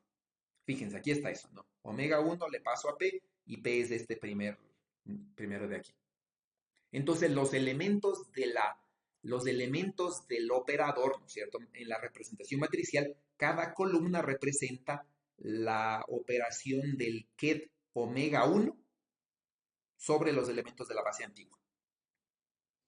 A: Fíjense, aquí está eso, ¿no? Omega 1 le paso a P y P es de este primero de aquí. Entonces, los elementos del operador, ¿no es cierto? En la representación matricial, cada columna representa la operación del ket omega 1 sobre los elementos de la base antigua.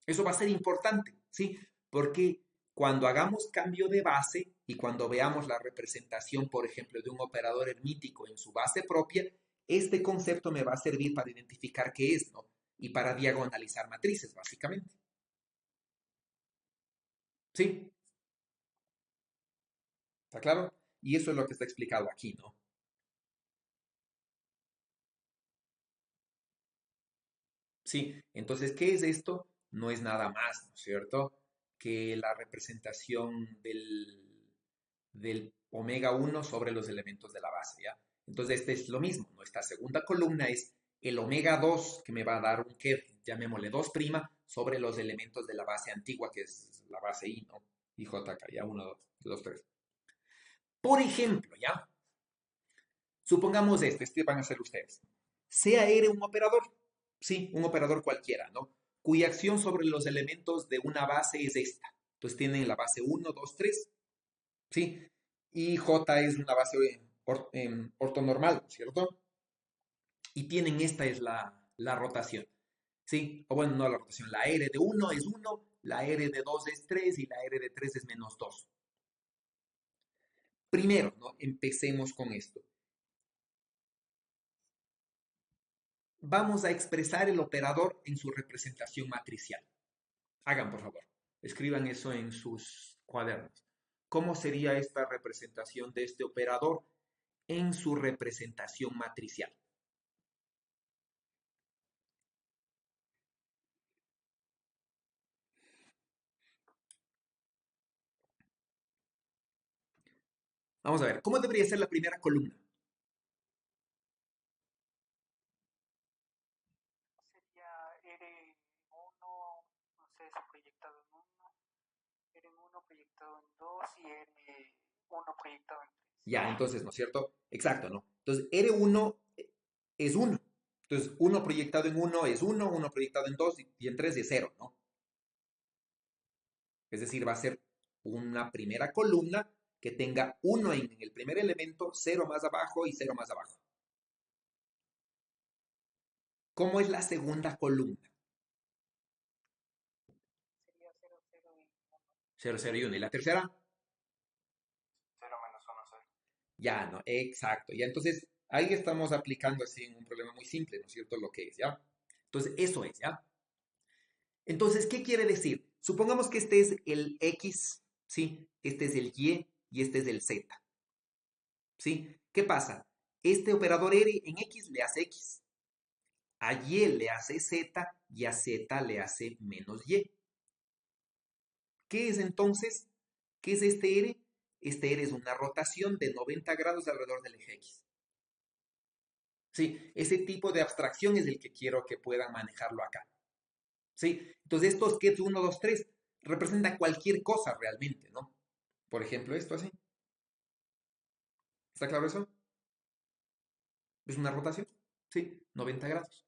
A: Eso va a ser importante, ¿sí? Porque cuando hagamos cambio de base y cuando veamos la representación, por ejemplo, de un operador hermítico en su base propia, este concepto me va a servir para identificar qué es, ¿no? Y para diagonalizar matrices, básicamente. ¿Sí? ¿Está claro? Y eso es lo que está explicado aquí, ¿no? Sí, entonces, ¿qué es esto? No es nada más, ¿no es cierto? Que la representación del omega 1 sobre los elementos de la base, ¿ya? Entonces, este es lo mismo, ¿no? Esta segunda columna es el omega 2 que me va a dar un ket, llamémosle 2' sobre los elementos de la base antigua, que es la base I, ¿no? Y JK, ya, 1, 2, 3. Por ejemplo, ¿ya? Supongamos este van a ser ustedes. Sea R un operador, sí, un operador cualquiera, ¿no? Cuya acción sobre los elementos de una base es esta. Entonces tienen la base 1, 2, 3, ¿sí? Y J es una base ortonormal, ¿cierto? Y tienen esta es la rotación, ¿sí? O bueno, no la rotación, la R de 1 es 1, la R de 2 es 3 y la R de 3 es menos 2. Primero, ¿no? Empecemos con esto. Vamos a expresar el operador en su representación matricial. Hagan, por favor. Escriban eso en sus cuadernos. ¿Cómo sería esta representación de este operador en su representación matricial? Vamos a ver, ¿cómo debería ser la primera columna?
B: Sería R1, no sé, es proyectado en 1, R1 proyectado en 2 y R1 proyectado en 3.
A: Ya, entonces, ¿no es cierto? Exacto, ¿no? Entonces, R1 es 1. Entonces, 1 proyectado en 1 es 1, 1 proyectado en 2 y en 3 es 0, ¿no? Es decir, va a ser una primera columna que tenga 1 en el primer elemento, 0 más abajo y 0 más abajo. ¿Cómo es la segunda columna?
B: Sería 0, 0 y 1.
A: 0, 0 y 1. ¿Y la tercera?
C: 0 menos 1, 0.
A: Ya, ¿no? Exacto. Ya, entonces, ahí estamos aplicando así en un problema muy simple, ¿no es cierto? Lo que es, ¿ya? Entonces, eso es, ¿ya? Entonces, ¿qué quiere decir? Supongamos que este es el X, ¿sí? Este es el y este es el Z, ¿sí? ¿Qué pasa? Este operador R en X le hace X, a Y le hace Z y a Z le hace menos Y. ¿Qué es entonces? ¿Qué es este R? Este R es una rotación de 90 grados alrededor del eje X. ¿Sí? Ese tipo de abstracción es el que quiero que puedan manejarlo acá. ¿Sí? Entonces estos que es 1, 2, 3 representa cualquier cosa realmente, ¿no? Por ejemplo, esto así. ¿Está claro eso? Es una rotación, ¿sí? 90 grados.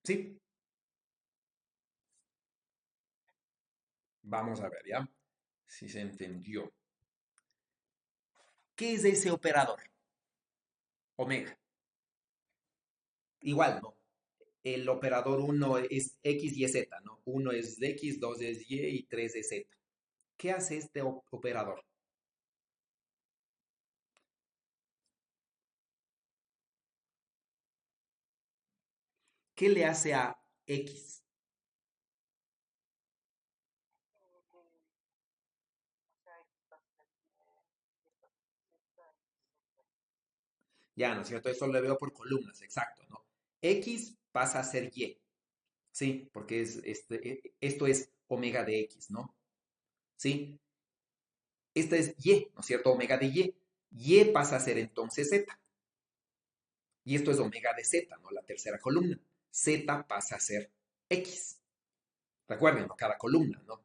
A: ¿Sí? Vamos a ver, ¿ya? Si se entendió. ¿Qué es ese operador? Omega. Igual, ¿no? El operador 1 es X y Z, ¿no? 1 es de X, 2 es Y y 3 es Z. ¿Qué hace este operador? ¿Qué le hace a X? Ya, ¿no es cierto? Eso lo veo por columnas, exacto, ¿no? X pasa a ser Y, ¿sí? Porque esto es omega de X, ¿no? ¿Sí? Esta es Y, ¿no es cierto? Omega de Y. Y pasa a ser entonces Z. Y esto es omega de Z, ¿no? La tercera columna. Z pasa a ser X. Recuerden, ¿no? Cada columna, ¿no?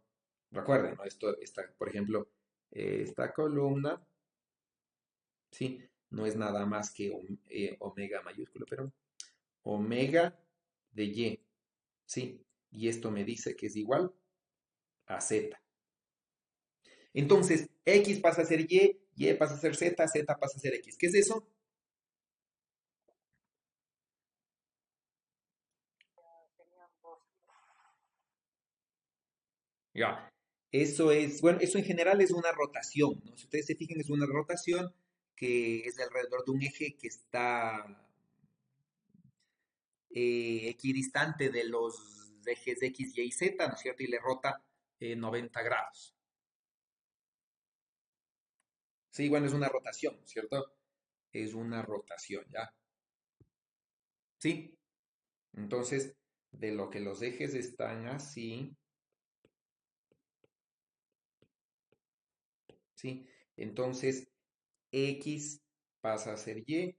A: Recuerden, ¿no? Por ejemplo, esta columna, ¿sí? No es nada más que omega mayúsculo, pero omega de Y, ¿sí? Y esto me dice que es igual a Z. Entonces, X pasa a ser Y pasa a ser Z, Z pasa a ser X. ¿Qué es eso? Ya. Eso es, bueno, eso en general es una rotación, ¿no? Si ustedes se fijan, es una rotación que es alrededor de un eje que está equidistante de los ejes X, Y y Z, ¿no es cierto? Y le rota 90 grados. Sí, bueno, es una rotación, ¿no es cierto? Es una rotación, ¿ya? Sí. Entonces, de lo que los ejes están así, ¿sí? Entonces, X pasa a ser Y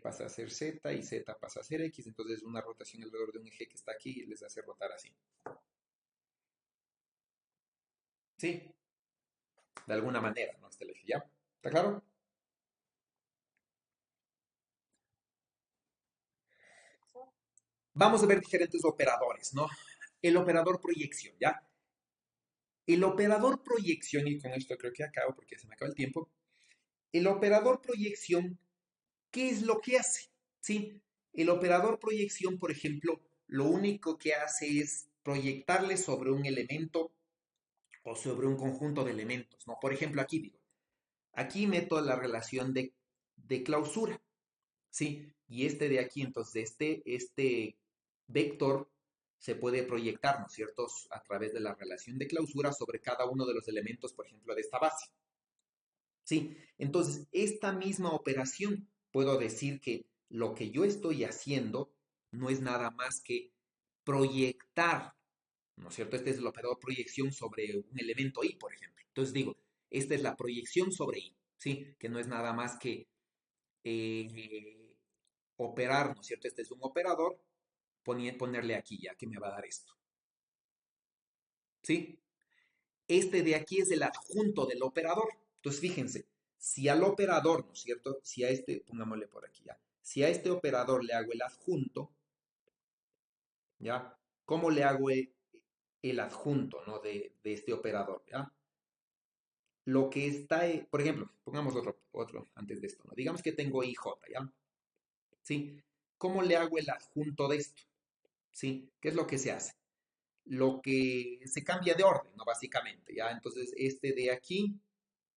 A: pasa a ser Z y Z pasa a ser X. Entonces, una rotación alrededor de un eje que está aquí les hace rotar así. ¿Sí? De alguna manera, ¿no? Este eje, ¿ya? ¿Está claro? Vamos a ver diferentes operadores, ¿no? El operador proyección, ¿ya? El operador proyección, y con esto creo que acabo porque se me acaba el tiempo. El operador proyección, ¿qué es lo que hace? ¿Sí? El operador proyección, por ejemplo, lo único que hace es proyectarle sobre un elemento o sobre un conjunto de elementos, ¿no? Por ejemplo, aquí digo, aquí meto la relación de clausura, ¿sí? Y este de aquí, entonces, este vector se puede proyectar, ¿no es cierto?, a través de la relación de clausura sobre cada uno de los elementos, por ejemplo, de esta base. Sí, entonces esta misma operación puedo decir que lo que yo estoy haciendo no es nada más que proyectar, ¿no es cierto? Este es el operador proyección sobre un elemento i, por ejemplo. Entonces digo, esta es la proyección sobre i, ¿sí? Que no es nada más que eh, operar, ¿no es cierto? Este es un operador, ponerle aquí ya, que me va a dar esto, ¿sí? Este de aquí es el adjunto del operador. Entonces, fíjense, si al operador, ¿no es cierto? Si a este, pongámosle por aquí ya, si a este operador le hago el adjunto, ¿ya? ¿Cómo le hago el adjunto, ¿no? De este operador, ¿ya? Lo que está, por ejemplo, pongamos otro antes de esto, ¿no? Digamos que tengo IJ, ¿ya? ¿Sí? ¿Cómo le hago el adjunto de esto? ¿Sí? ¿Qué es lo que se hace? Lo que se cambia de orden, ¿no? Básicamente, ¿ya? Entonces, este de aquí,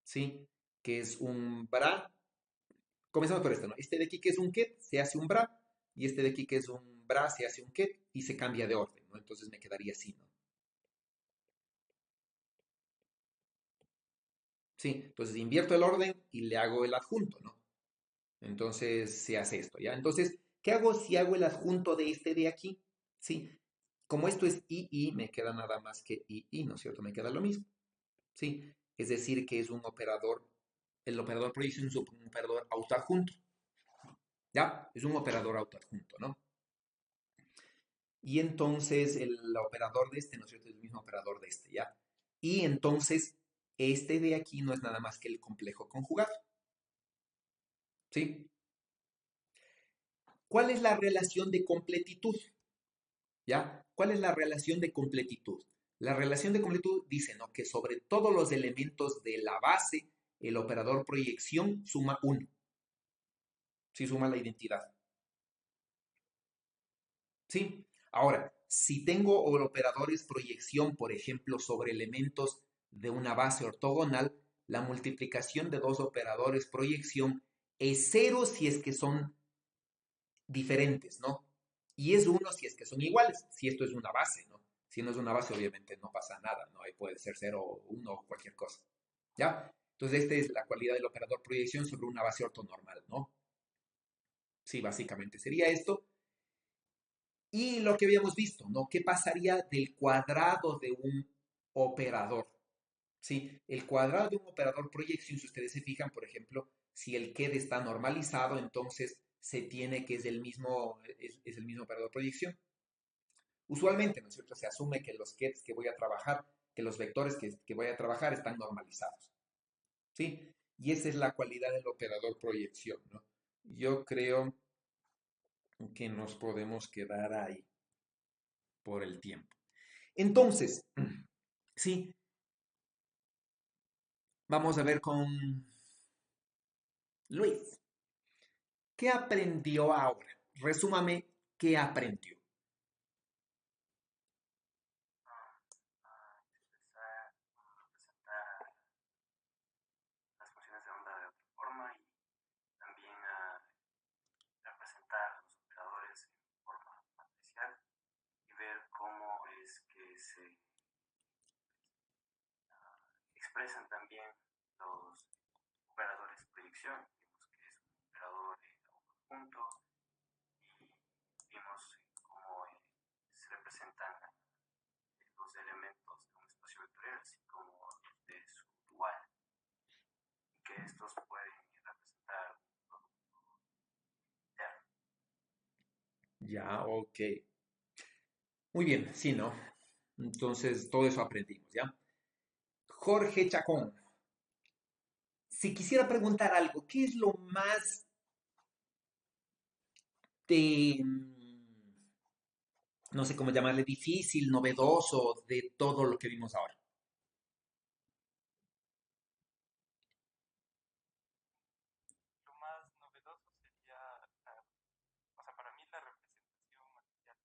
A: ¿sí? Que es un bra. Comenzamos por esto, ¿no? Este de aquí que es un ket, se hace un bra, y este de aquí que es un bra, se hace un ket, y se cambia de orden, ¿no? Entonces me quedaría así, ¿no? Sí, entonces invierto el orden y le hago el adjunto, ¿no? Entonces se hace esto, ¿ya? Entonces, ¿qué hago si hago el adjunto de este de aquí? ¿Sí? Como esto es I, me queda nada más que I, ¿no es cierto? Me queda lo mismo, ¿sí? Es decir, que es un operador, el operador proyección es un operador autoadjunto, ¿ya? Es un operador autoadjunto, ¿no? Y entonces el operador de este, ¿no es cierto? Es el mismo operador de este, ¿ya? Y entonces este de aquí no es nada más que el complejo conjugado, ¿sí? ¿Cuál es la relación de completitud? ¿Ya? ¿Cuál es la relación de completitud? La relación de completitud dice, ¿no? Que sobre todos los elementos de la base, el operador proyección suma 1. Sí, suma la identidad. ¿Sí? Ahora, si tengo operadores proyección, por ejemplo, sobre elementos de una base ortogonal, la multiplicación de dos operadores proyección es 0 si es que son diferentes, ¿no? Y es 1 si es que son iguales, si esto es una base, ¿no? Si no es una base, obviamente no pasa nada, ¿no? Ahí puede ser 0, 1 o cualquier cosa, ¿ya? Entonces, esta es la cualidad del operador proyección sobre una base ortonormal, ¿no? Sí, básicamente sería esto. Y lo que habíamos visto, ¿no? ¿Qué pasaría del cuadrado de un operador? Sí, el cuadrado de un operador proyección, si ustedes se fijan, por ejemplo, si el QED está normalizado, entonces se tiene que es el mismo operador proyección. Usualmente, ¿no es cierto? Se asume que los QEDs que voy a trabajar, que los vectores que voy a trabajar están normalizados, ¿sí? Y esa es la cualidad del operador proyección, ¿no? Yo creo que nos podemos quedar ahí por el tiempo. Entonces, sí, vamos a ver con Luis. ¿Qué aprendió ahora? Resúmame qué aprendió.
C: Expresar, representar las funciones de onda de otra forma y también a representar los operadores en forma matricial y ver cómo es que se expresan también los operadores de proyección. Vimos que es un operador conjunto y vimos cómo se representan los elementos de un espacio vectorial, así como los de su dual, y que estos pueden representar un producto interno.
A: Ya, ok. Muy bien, sí, ¿no? Entonces, todo eso aprendimos, ¿ya? Jorge Chacón, si quisiera preguntar algo, ¿qué es lo más de, no sé cómo llamarle, difícil, novedoso de todo lo que vimos ahora?
D: Lo más novedoso sería, o sea, para mí la representación material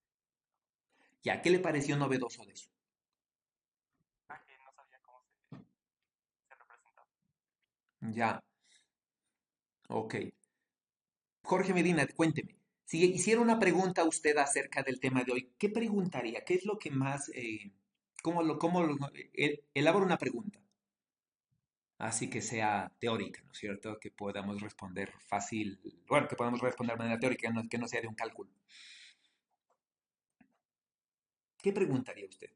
A: Ya, ¿qué le pareció novedoso de eso?
D: que no sabía cómo se representaba.
A: Ya, ok. Jorge Medina, cuénteme. Si hiciera una pregunta a usted acerca del tema de hoy, ¿qué preguntaría? ¿Qué es lo que más, elabora una pregunta? Así que sea teórica, ¿no es cierto? Que podamos responder fácil, bueno, que podamos responder de manera teórica, que no sea de un cálculo. ¿Qué preguntaría usted?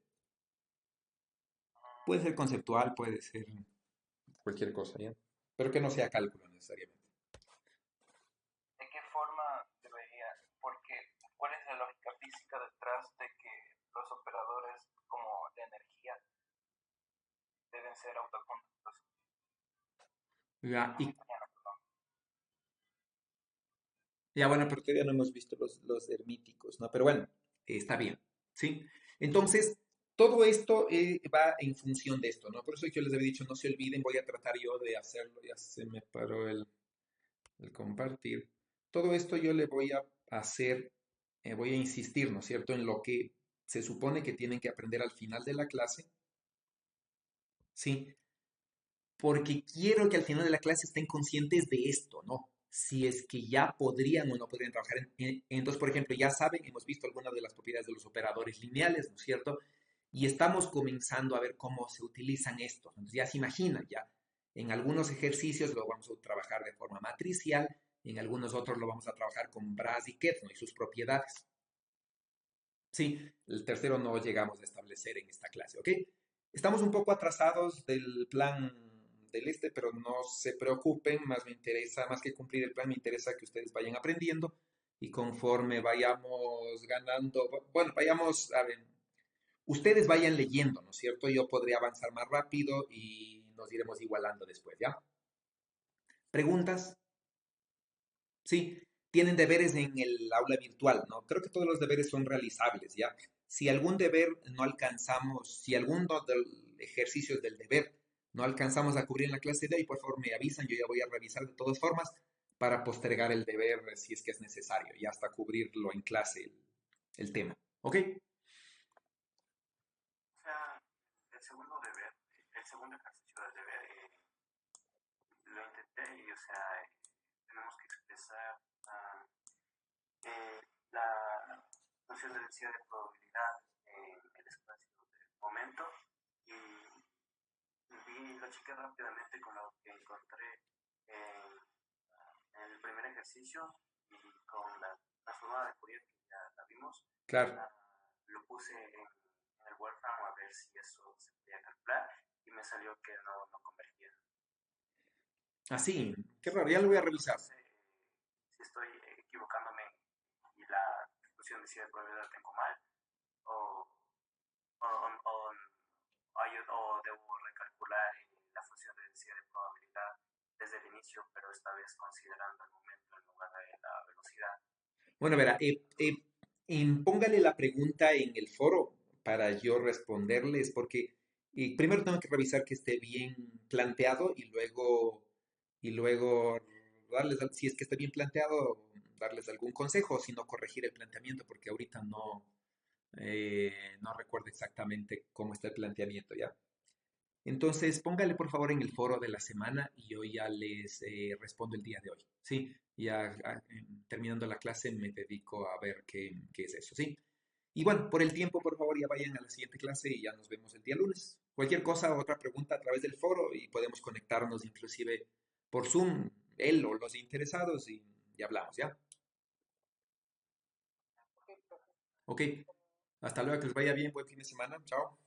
A: Puede ser conceptual, puede ser cualquier cosa, ¿ya? Pero que no sea cálculo necesariamente.
C: ¿De qué forma debería, porque cuál es la lógica física detrás de que los operadores como la energía deben ser autoconductos?
A: Ya, ya, bueno, pero todavía no hemos visto los hermíticos, ¿no? Pero bueno, está bien, ¿sí? Entonces, todo esto va en función de esto, ¿no? Por eso yo les había dicho, no se olviden, voy a tratar yo de hacerlo, ya se me paró el compartir. Todo esto yo le voy a hacer, voy a insistir, ¿no es cierto?, en lo que se supone que tienen que aprender al final de la clase, ¿sí? Porque quiero que al final de la clase estén conscientes de esto, ¿no? Si es que ya podrían o no podrían trabajar entonces, por ejemplo, ya saben, hemos visto algunas de las propiedades de los operadores lineales, ¿no es cierto? Y estamos comenzando a ver cómo se utilizan estos. Entonces ya se imaginan, ya en algunos ejercicios lo vamos a trabajar de forma matricial, en algunos otros lo vamos a trabajar con Bras y Ket, ¿no? Y sus propiedades. Sí, el tercero no llegamos a establecer en esta clase, ¿ok? Estamos un poco atrasados del plan del este, pero no se preocupen, más me interesa, más que cumplir el plan, me interesa que ustedes vayan aprendiendo y conforme vayamos ganando, bueno, vayamos, a ver, ustedes vayan leyendo, ¿no es cierto? Yo podría avanzar más rápido y nos iremos igualando después, ¿ya? ¿Preguntas? Sí, tienen deberes en el aula virtual, ¿no? Creo que todos los deberes son realizables, ¿ya? Si algún deber no alcanzamos, si alguno de los ejercicios del deber no alcanzamos a cubrir en la clase de hoy, por favor me avisan, yo ya voy a revisar de todas formas para postergar el deber si es que es necesario y hasta cubrirlo en clase el tema. ¿Ok?
C: O sea, el segundo deber, el segundo ejercicio del deber, lo intenté y, o sea, tenemos que expresar la noción de densidad de probabilidad en el espacio del momento y lo chequé rápidamente con lo que encontré en, en el primer ejercicio y con la transformada de Fourier que ya la vimos,
A: Claro.
C: lo puse en el Wolfram a ver si eso se podía calcular y me salió que no convergía.
A: Así, qué raro, ya lo voy a
C: No
A: revisar.
C: sé si estoy equivocándome y la función de densidad de probabilidad la tengo mal o, o, o debo recalcular la función de densidad de probabilidad desde el inicio, pero esta vez considerando el momento en lugar de la velocidad.
A: Bueno, verá, póngale la pregunta en el foro para yo responderles, porque primero tengo que revisar que esté bien planteado y luego darles, si es que está bien planteado, darles algún consejo, si no corregir el planteamiento, porque ahorita no recuerdo exactamente cómo está el planteamiento, ¿ya? Entonces, póngale por favor en el foro de la semana y yo ya les respondo el día de hoy. Sí, ya terminando la clase me dedico a ver qué es eso, ¿sí? Y bueno, por el tiempo, por favor, ya vayan a la siguiente clase y ya nos vemos el día lunes. Cualquier cosa, otra pregunta a través del foro y podemos conectarnos inclusive por Zoom, él o los interesados y hablamos, ¿ya?
B: Ok, profe.
A: Ok, hasta luego, que les vaya bien, buen fin de semana, chao.